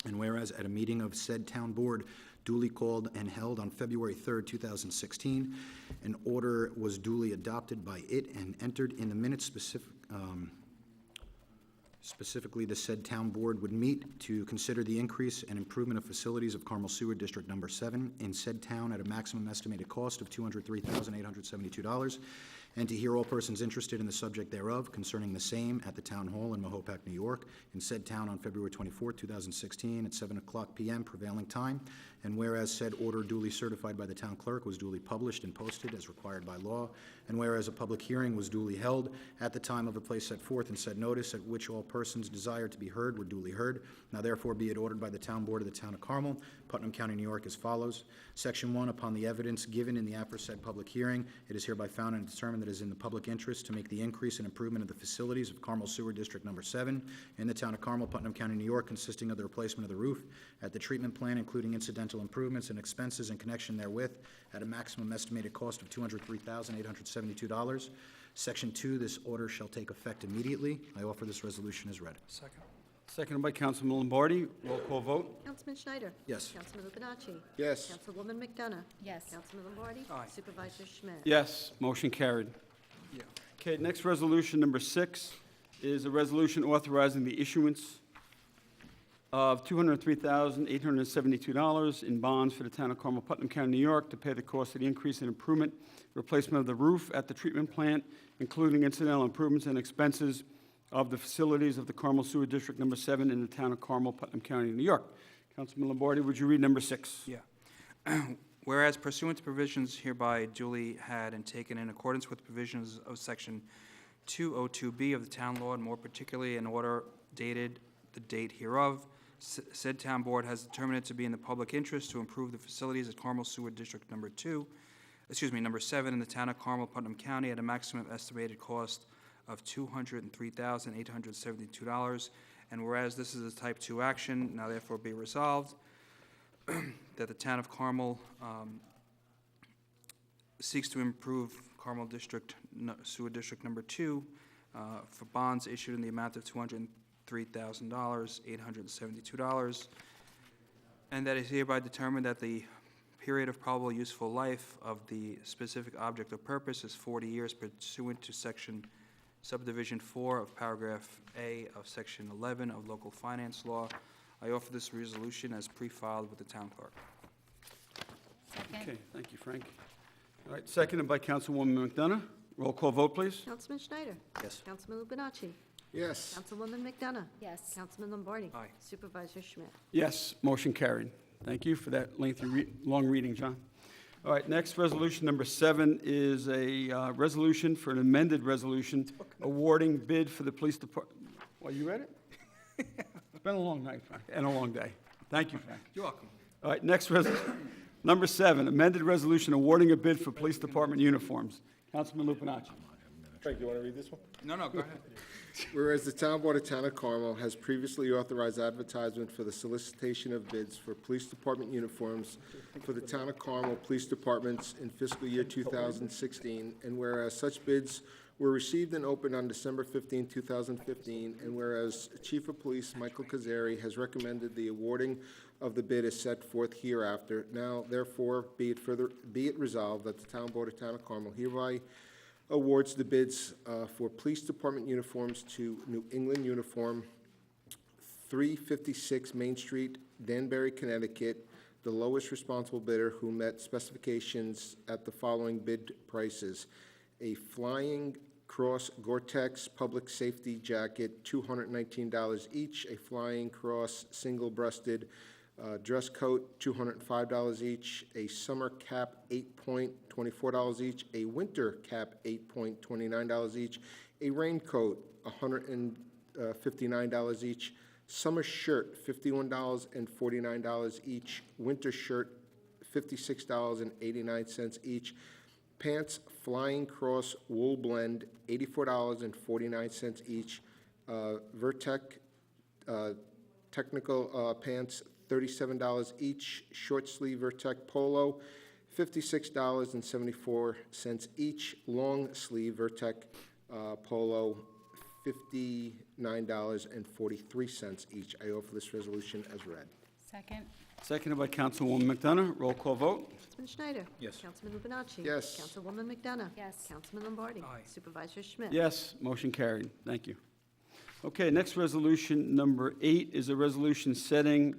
And whereas at a meeting of said town board duly called and held on February 3rd, 2016, an order was duly adopted by it and entered in the minutes specifically the said town board would meet to consider the increase and improvement of facilities of Carmel Sewer District Number 7 in said town at a maximum estimated cost of $203,872, and to hear all persons interested in the subject thereof concerning the same at the Town Hall in Mahopac, New York, in said town on February 24, 2016, at 7:00 p.m. prevailing time. And whereas said order duly certified by the town clerk was duly published and posted as required by law, and whereas a public hearing was duly held at the time of the place set forth in said notice, at which all persons desired to be heard were duly heard. Now therefore be it ordered by the Town Board of the Town of Carmel, Putnam County, New York, as follows. Section 1, upon the evidence given in the aforesaid public hearing, it is hereby found and determined that it is in the public interest to make the increase and improvement of the facilities of Carmel Sewer District Number 7 in the Town of Carmel, Putnam County, New York, consisting of the replacement of the roof at the treatment plant, including incidental improvements and expenses in connection therewith, at a maximum estimated cost of $203,872. Section 2, this order shall take effect immediately. I offer this resolution as read. Second. Seconded by Councilman Lombardi. Roll call vote. Councilman Schneider? Yes. Councilman Lupinacci? Yes. Councilwoman McDonough? Yes. Councilman Lombardi? Aye. Supervisor Schmidt? Yes, motion carried. Yeah. Okay, next resolution, number 6, is a resolution authorizing the issuance of $203,872 in bonds for the Town of Carmel, Putnam County, New York, to pay the cost of the increase and improvement, replacement of the roof at the treatment plant, including incidental improvements and expenses of the facilities of the Carmel Sewer District Number 7 in the Town of Carmel, Putnam County, New York. Councilman Lombardi, would you read number 6? Yeah. Whereas pursuant to provisions hereby duly had and taken in accordance with provisions of Section 202B of the Town Law, and more particularly an order dated the date hereof, said Town Board has determined it to be in the public interest to improve the facilities at Carmel Sewer District Number 7 in the Town of Carmel, Putnam County, at a maximum estimated cost of $203,872. And whereas this is a Type 2 action, now therefore be resolved that the Town of Carmel seeks to improve Carmel Sewer District Number 2 for bonds issued in the amount of $203,872, and that is hereby determined that the period of probable useful life of the specific object or purpose is 40 years pursuant to subdivision 4 of paragraph A of section 11 of local finance law. I offer this resolution as pre-filed with the town clerk. Second. Okay, thank you, Frank. All right, seconded by Councilwoman McDonough. Roll call vote, please. Councilman Schneider. Yes. Councilman Lupinacci. Yes. Councilwoman McDonough. Yes. Councilman Lombardi. Aye. Supervisor Schmidt. Yes, motion carried. Thank you for that lengthy, long reading, John. All right, next, resolution number 7 is a resolution for an amended resolution awarding bid for the police department. Well, you read it? It's been a long night, Frank, and a long day. Thank you, Frank. You're welcome. All right, next number 7, amended resolution awarding a bid for police department uniforms. Councilman Lupinacci. Frank, do you want to read this one? No, go ahead. Whereas the Town Board of Town of Carmel has previously authorized advertisement for the solicitation of bids for police department uniforms for the Town of Carmel Police Departments in fiscal year 2016, and whereas such bids were received and opened on December 15, 2015, and whereas Chief of Police Michael Kazari has recommended the awarding of the bid as set forth hereafter, now therefore be it resolved that the Town Board of Town of Carmel hereby awards the bids for police department uniforms to New England Uniform, 356 Main Street, Danbury, Connecticut, the lowest responsible bidder who met specifications at the following bid prices: a Flying Cross Gore-Tex public safety jacket, $219 each; a Flying Cross single-breasted dress coat, $205 each; a summer cap 8-point, $24 each; a winter cap 8-point, $29 each; a raincoat, $159 each; summer shirt, $51.49 each; winter shirt, $56.89 each; pants, Flying Cross wool blend, $84.49 each; Vertec technical pants, $37 each; short sleeve Vertec polo, $56.74 each; long sleeve Vertec polo, $59.43 each. I offer this resolution as read. Second. Seconded by Councilwoman McDonough. Roll call vote. Councilman Schneider. Yes. Councilman Lupinacci. Yes. Councilwoman McDonough. Yes. Councilman Lombardi. Aye. Supervisor Schmidt. Yes, motion carried. Thank you. Okay, next resolution, number 8, is a resolution setting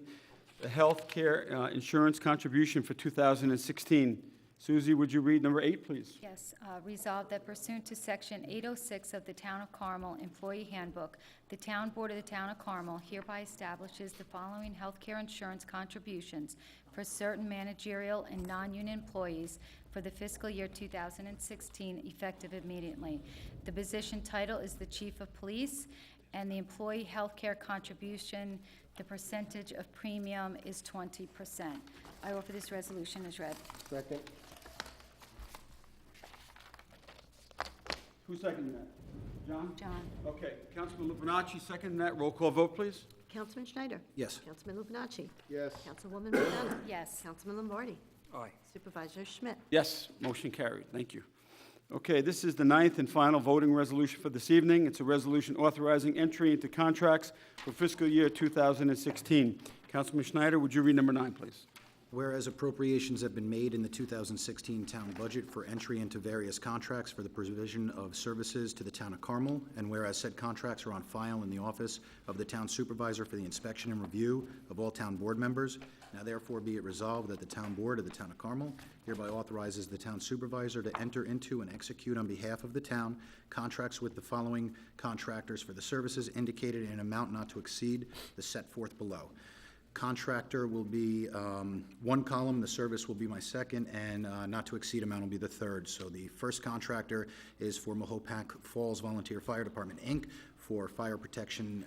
the health care insurance contribution for 2016. Susie, would you read number 8, please? Yes, resolved that pursuant to Section 806 of the Town of Carmel Employee Handbook, the Town Board of the Town of Carmel hereby establishes the following health care insurance contributions for certain managerial and non-union employees for the fiscal year 2016, effective immediately. The position title is the Chief of Police, and the employee health care contribution, the percentage of premium is 20%. I offer this resolution as read. Second. Who seconded that? John? John. Okay, Councilman Lupinacci seconded that. Roll call vote, please. Councilman Schneider. Yes. Councilman Lupinacci. Yes. Councilwoman McDonough. Yes. Councilman Lombardi. Aye. Supervisor Schmidt. Yes, motion carried. Thank you. Okay, this is the 9th and final voting resolution for this evening. It's a resolution authorizing entry into contracts for fiscal year 2016. Councilman Schneider, would you read number 9, please? Whereas appropriations have been made in the 2016 town budget for entry into various contracts for the provision of services to the town of Carmel, and whereas said contracts are on file in the office of the town supervisor for the inspection and review of all town board members, now therefore be it resolved that the town board of the town of Carmel hereby authorizes the town supervisor to enter into and execute on behalf of the town contracts with the following contractors for the services indicated in an amount not to exceed the set forth below. Contractor will be one column, the service will be my second, and not to exceed amount will be the third. So the first contractor is for Mahopac Falls Volunteer Fire Department, Inc., for fire protection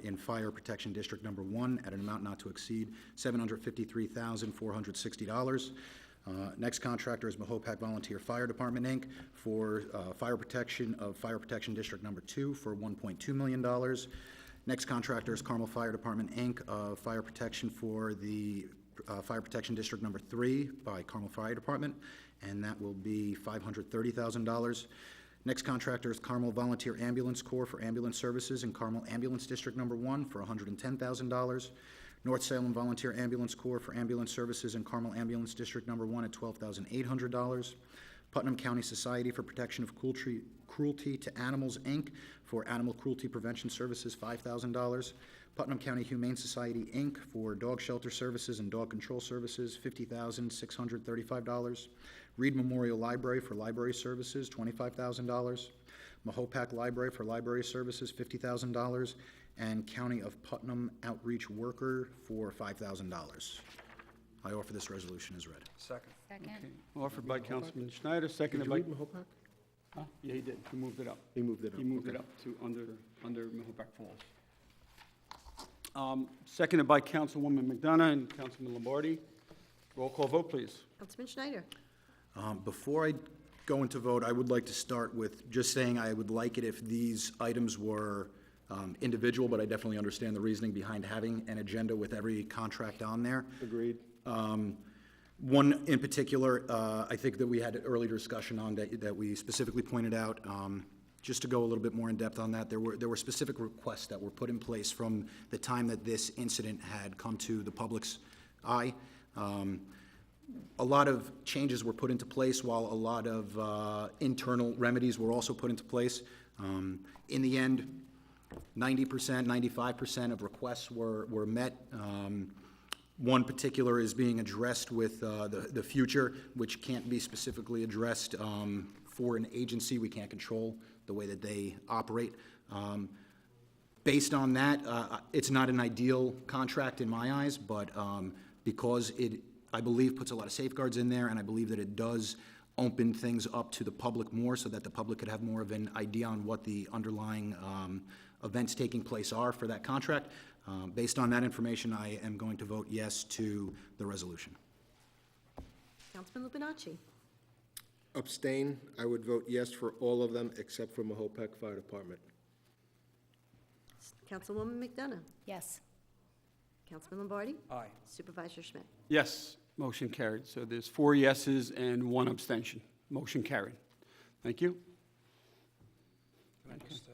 in Fire Protection District Number 1 at an amount not to exceed $753,460. Next contractor is Mahopac Volunteer Fire Department, Inc., for fire protection of Fire Protection District Number 2 for $1.2 million. Next contractor is Carmel Fire Department, Inc., fire protection for the Fire Protection District Number 3 by Carmel Fire Department, and that will be $530,000. Next contractor is Carmel Volunteer Ambulance Corps for ambulance services in Carmel Ambulance District Number 1 for $110,000. North Salem Volunteer Ambulance Corps for ambulance services in Carmel Ambulance District Number 1 at $12,800. Putnam County Society for Protection of Cruelty to Animals, Inc. for animal cruelty prevention services, $5,000. Putnam County Humane Society, Inc. for dog shelter services and dog control services, $50,635. Reed Memorial Library for library services, $25,000. Mahopac Library for library services, $50,000. And County of Putnam Outreach Worker for $5,000. I offer this resolution as read. Second. Second. Offered by Councilman Schneider, seconded by... Mahopac? Huh? Yeah, he did. He moved it up. He moved it up. He moved it okay. up to under Mahopac Falls. Seconded by Councilwoman McDonough and Councilman Lombardi. Roll call vote, please. Councilman Schneider. Before I go into vote, I would like to start with just saying I would like it if these items were individual, but I definitely understand the reasoning behind having an agenda with every contract on there. Agreed. One in particular, I think that we had an earlier discussion on that we specifically pointed out. Just to go a little bit more in depth on that, there were specific requests that were put in place from the time that this incident had come to the public's eye. A lot of changes were put into place, while a lot of internal remedies were also put into place. In the end, 90%, 95% of requests were met. One particular is being addressed with the future, which can't be specifically addressed for an agency. We can't control the way that they operate. Based on that, it's not an ideal contract in my eyes, but because it, I believe, puts a lot of safeguards in there, and I believe that it does open things up to the public more so that the public could have more of an idea on what the underlying events taking place are for that contract. Based on that information, I am going to vote yes to the resolution. Councilman Lupinacci. Abstain. I would vote yes for all of them except for Mahopac Fire Department. Councilwoman McDonough. Yes. Councilman Lombardi. Aye. Supervisor Schmidt. Yes, motion carried. So there's 4 yeses and 1 abstention. Motion carried. Thank you. Can I just,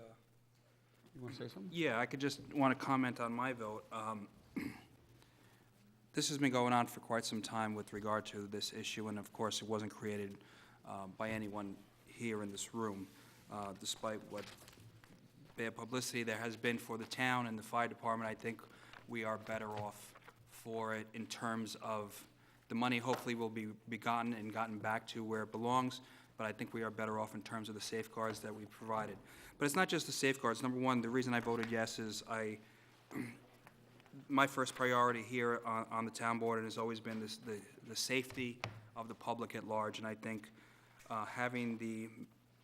You want to say something? Yeah, I could just want to comment on my vote. This has been going on for quite some time with regard to this issue, and of course, it wasn't created by anyone here in this room, despite what bad publicity there has been for the town and the fire department. I think we are better off for it in terms of the money hopefully will be gotten and gotten back to where it belongs, but I think we are better off in terms of the safeguards that we provided. But it's not just the safeguards. Number one, the reason I voted yes is my first priority here on the town board has always been the safety of the public at large, and I think having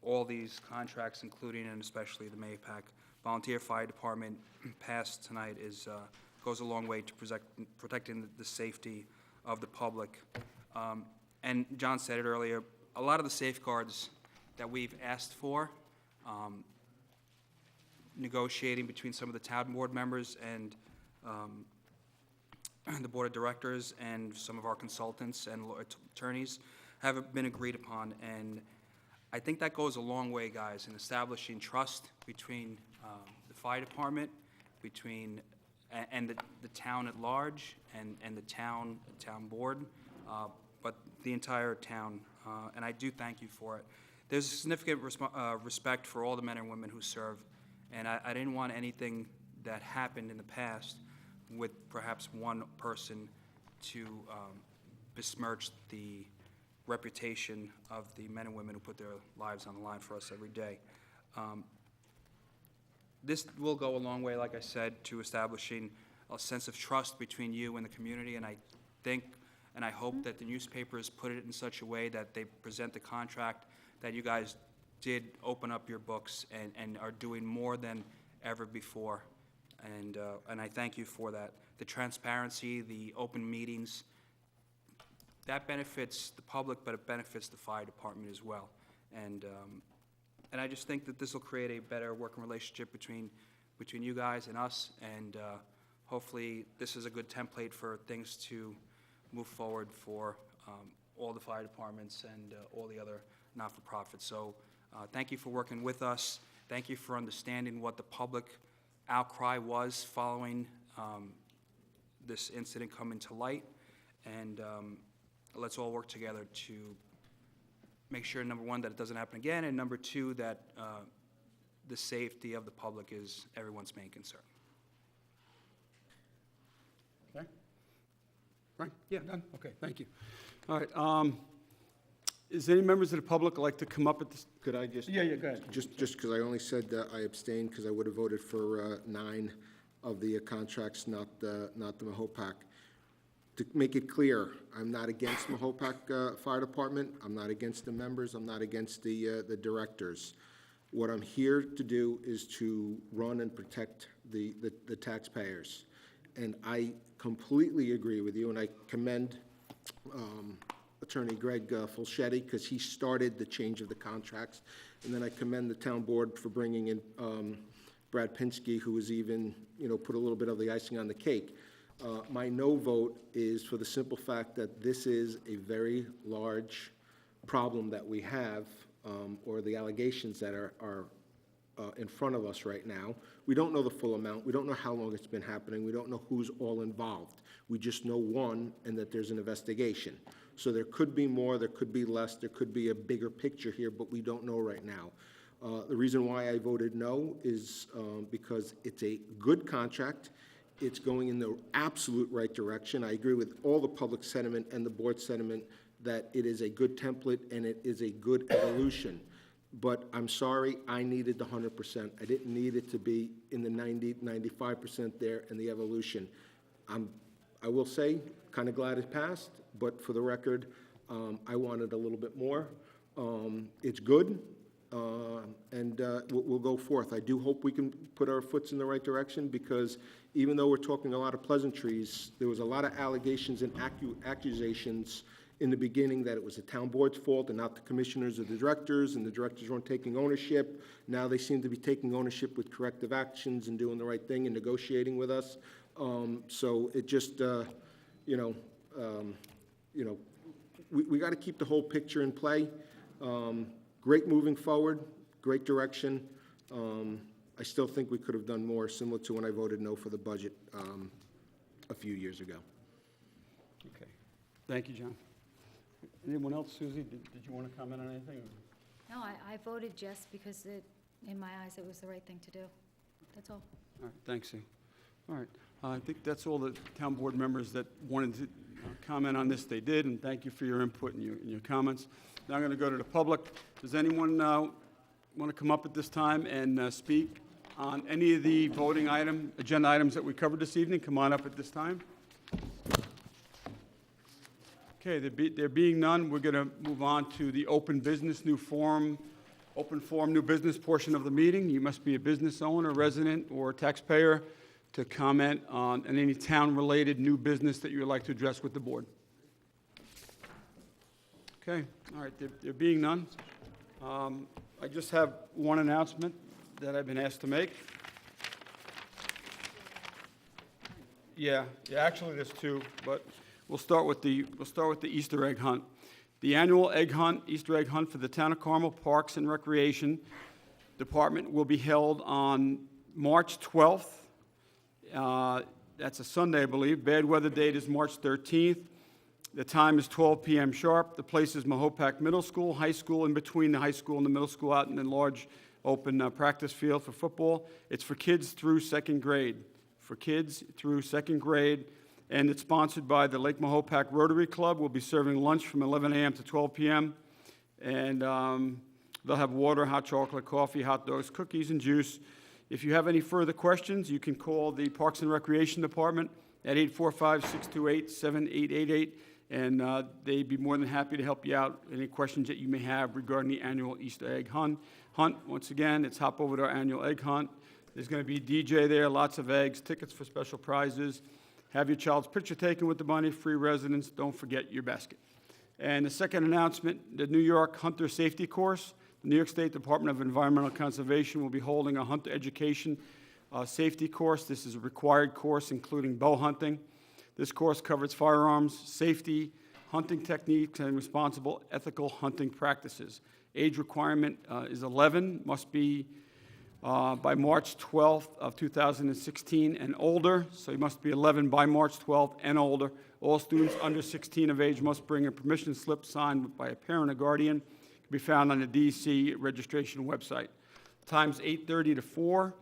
all these contracts, including and especially the Mahopac Volunteer Fire Department, passed tonight goes a long way to protecting the safety of the public. And John said it earlier, a lot of the safeguards that we've asked for, negotiating between some of the town board members and the board of directors and some of our consultants and attorneys have been agreed upon. And I think that goes a long way, guys, in establishing trust between the fire department, and the town at large, and the town board, but the entire town. And I do thank you for it. There's a significant respect for all the men and women who serve, and I didn't want anything that happened in the past with perhaps one person to besmirch the reputation of the men and women who put their lives on the line for us every day. This will go a long way, like I said, to establishing a sense of trust between you and the community, and I think and I hope that the newspapers put it in such a way that they present the contract, that you guys did open up your books and are doing more than ever before, and I thank you for that. The transparency, the open meetings, that benefits the public, but it benefits the fire department as well. And I just think that this will create a better working relationship between you guys and us, and hopefully this is a good template for things to move forward for all the fire departments and all the other not-for-profits. So Thank you for working with us. Thank you for understanding what the public outcry was following this incident coming to light. And let's all work together to make sure, number one, that it doesn't happen again, and number two, that the safety of the public is everyone's main concern. Okay? Right, yeah, done, okay, thank you. All right, is any members of the public like to come up at this? Could I just? Yeah, go ahead. Just because I only said I abstained because I would have voted for 9 of the contracts, not the Mahopac. To make it clear, I'm not against Mahopac Fire Department. I'm not against the members. I'm not against the directors. What I'm here to do is to run and protect the taxpayers. And I completely agree with you, and I commend Attorney Greg Fulchetti, because he started the change of the contracts. And then I commend the town board for bringing in Brad Pinsky, who was even, put a little bit of the icing on the cake. My no vote is for the simple fact that this is a very large problem that we have, or the allegations that are in front of us right now. We don't know the full amount. We don't know how long it's been happening. We don't know who's all involved. We just know one, and that there's an investigation. So there could be more, there could be less, there could be a bigger picture here, but we don't know right now. The reason why I voted no is because it's a good contract. It's going in the absolute right direction. I agree with all the public sentiment and the board sentiment that it is a good template and it is a good evolution. But I'm sorry, I needed the 100%. I didn't need it to be in the 90, 95% there in the evolution. I will say, kind of glad it passed, but for the record, I wanted a little bit more. It's good, and we'll go forth. I do hope we can put our foots in the right direction, because even though we're talking a lot of pleasantries, there was a lot of allegations and accusations in the beginning that it was the town board's fault and not the commissioners or the directors, and the directors weren't taking ownership. Now they seem to be taking ownership with corrective actions and doing the right thing and negotiating with us. So it just, we got to keep the whole picture in play. Great moving forward, great direction. I still think we could have done more, similar to when I voted no for the budget a few years ago. Okay, thank you, John. Anyone else, Susie, did you want to comment on anything? No, I voted just because in my eyes, it was the right thing to do. That's all. All right, thanks, Sue. All right, I think that's all the town board members that wanted to comment on this, they did, and thank you for your input and your comments. Now I'm going to go to the public. Does anyone want to come up at this time and speak on any of the voting agenda items that we covered this evening? Come on up at this time. Okay, there being none, we're going to move on to the open forum, new business portion of the meeting. You must be a business owner, resident, or taxpayer to comment on any town-related new business that you would like to address with the board. Okay, all right, there being none, I just have one announcement that I've been asked to make. Yeah, actually there's two, but we'll start with the Easter egg hunt. The annual Easter egg hunt for the Town of Carmel Parks and Recreation Department will be held on March 12th. That's a Sunday, I believe. Bad weather date is March 13th. The time is 12 p.m. sharp. The place is Mahopac Middle School, high school, in between the high school and the middle school, out in the large open practice field for football. It's for kids through second grade. And it's sponsored by the Lake Mahopac Rotary Club. We'll be serving lunch from 11 a.m. to 12 p.m. And they'll have water, hot chocolate, coffee, hot dogs, cookies, and juice. If you have any further questions, you can call the Parks and Recreation Department at 845-628-7888, and they'd be more than happy to help you out. Any questions that you may have regarding the annual Easter egg hunt. Once again, it's hop over to our annual egg hunt. There's going to be a DJ there, lots of eggs, tickets for special prizes. Have your child's picture taken with the bunny, free residence. Don't forget your basket. And the second announcement, the New York Hunter Safety Course. The New York State Department of Environmental Conservation will be holding a hunter education safety course. This is a required course, including bow hunting. This course covers firearms, safety, hunting techniques, and responsible ethical hunting practices. Age requirement is 11, must be by March 12th of 2016 and older, so you must be 11 by March 12th and older. All students under 16 of age must bring a permission slip signed by a parent or guardian. It can be found on the DEC registration website. Times 8:30 to 4,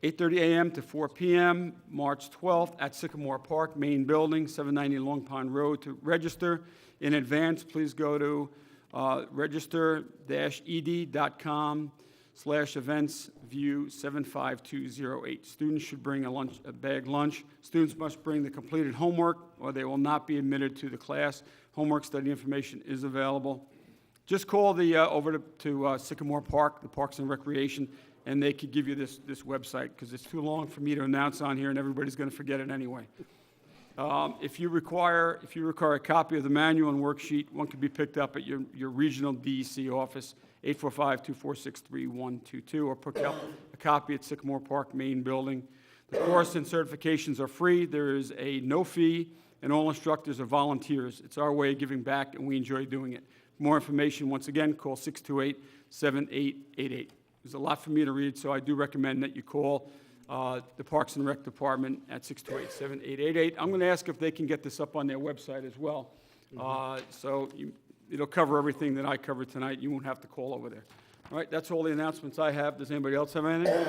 8:30 a.m. to 4 p.m., March 12th at Sycamore Park, main building, 790 Long Pond Road. To register in advance, please go to register-ed.com/events, view 75208. Students should bring a bag lunch. Students must bring the completed homework, or they will not be admitted to the class. Homework study information is available. Just call over to Sycamore Park, the Parks and Recreation, and they could give you this website, because it's too long for me to announce on here, and everybody's going to forget it anyway. If you require a copy of the manual and worksheet, one can be picked up at your regional DEC office, 845-246-3122, or pick up a copy at Sycamore Park main building. The course and certifications are free. There is a no fee, and all instructors are volunteers. It's our way of giving back, and we enjoy doing it. For more information, once again, call 628-7888. There's a lot for me to read, so I do recommend that you call the Parks and Rec Department at 628-7888. I'm going to ask if they can get this up on their website as well. So it'll cover everything that I covered tonight. You won't have to call over there. All right, that's all the announcements I have. Does anybody else have anything?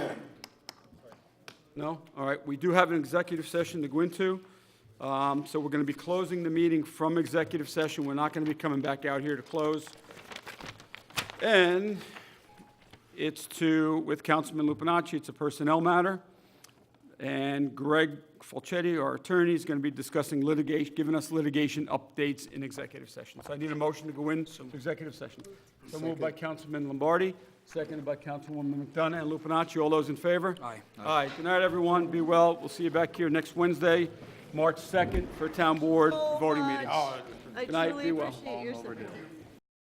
No? All right, we do have an executive session to go into. So we're going to be closing the meeting from executive session. We're not going to be coming back out here to close. And it's with Councilman Lupinacci, it's a personnel matter. And Greg Falchetti, our attorney, is going to be discussing litigation, giving us litigation updates in executive session. So I need a motion to go into executive session. So moved by Councilman Lombardi, seconded by Councilwoman McDonough and Lupinacci. All those in favor? Aye. Aye. Good night, everyone. Be well. We'll see you back here next Wednesday, March 2nd, for a town board voting meeting. I Good night. truly Be well. appreciate your support.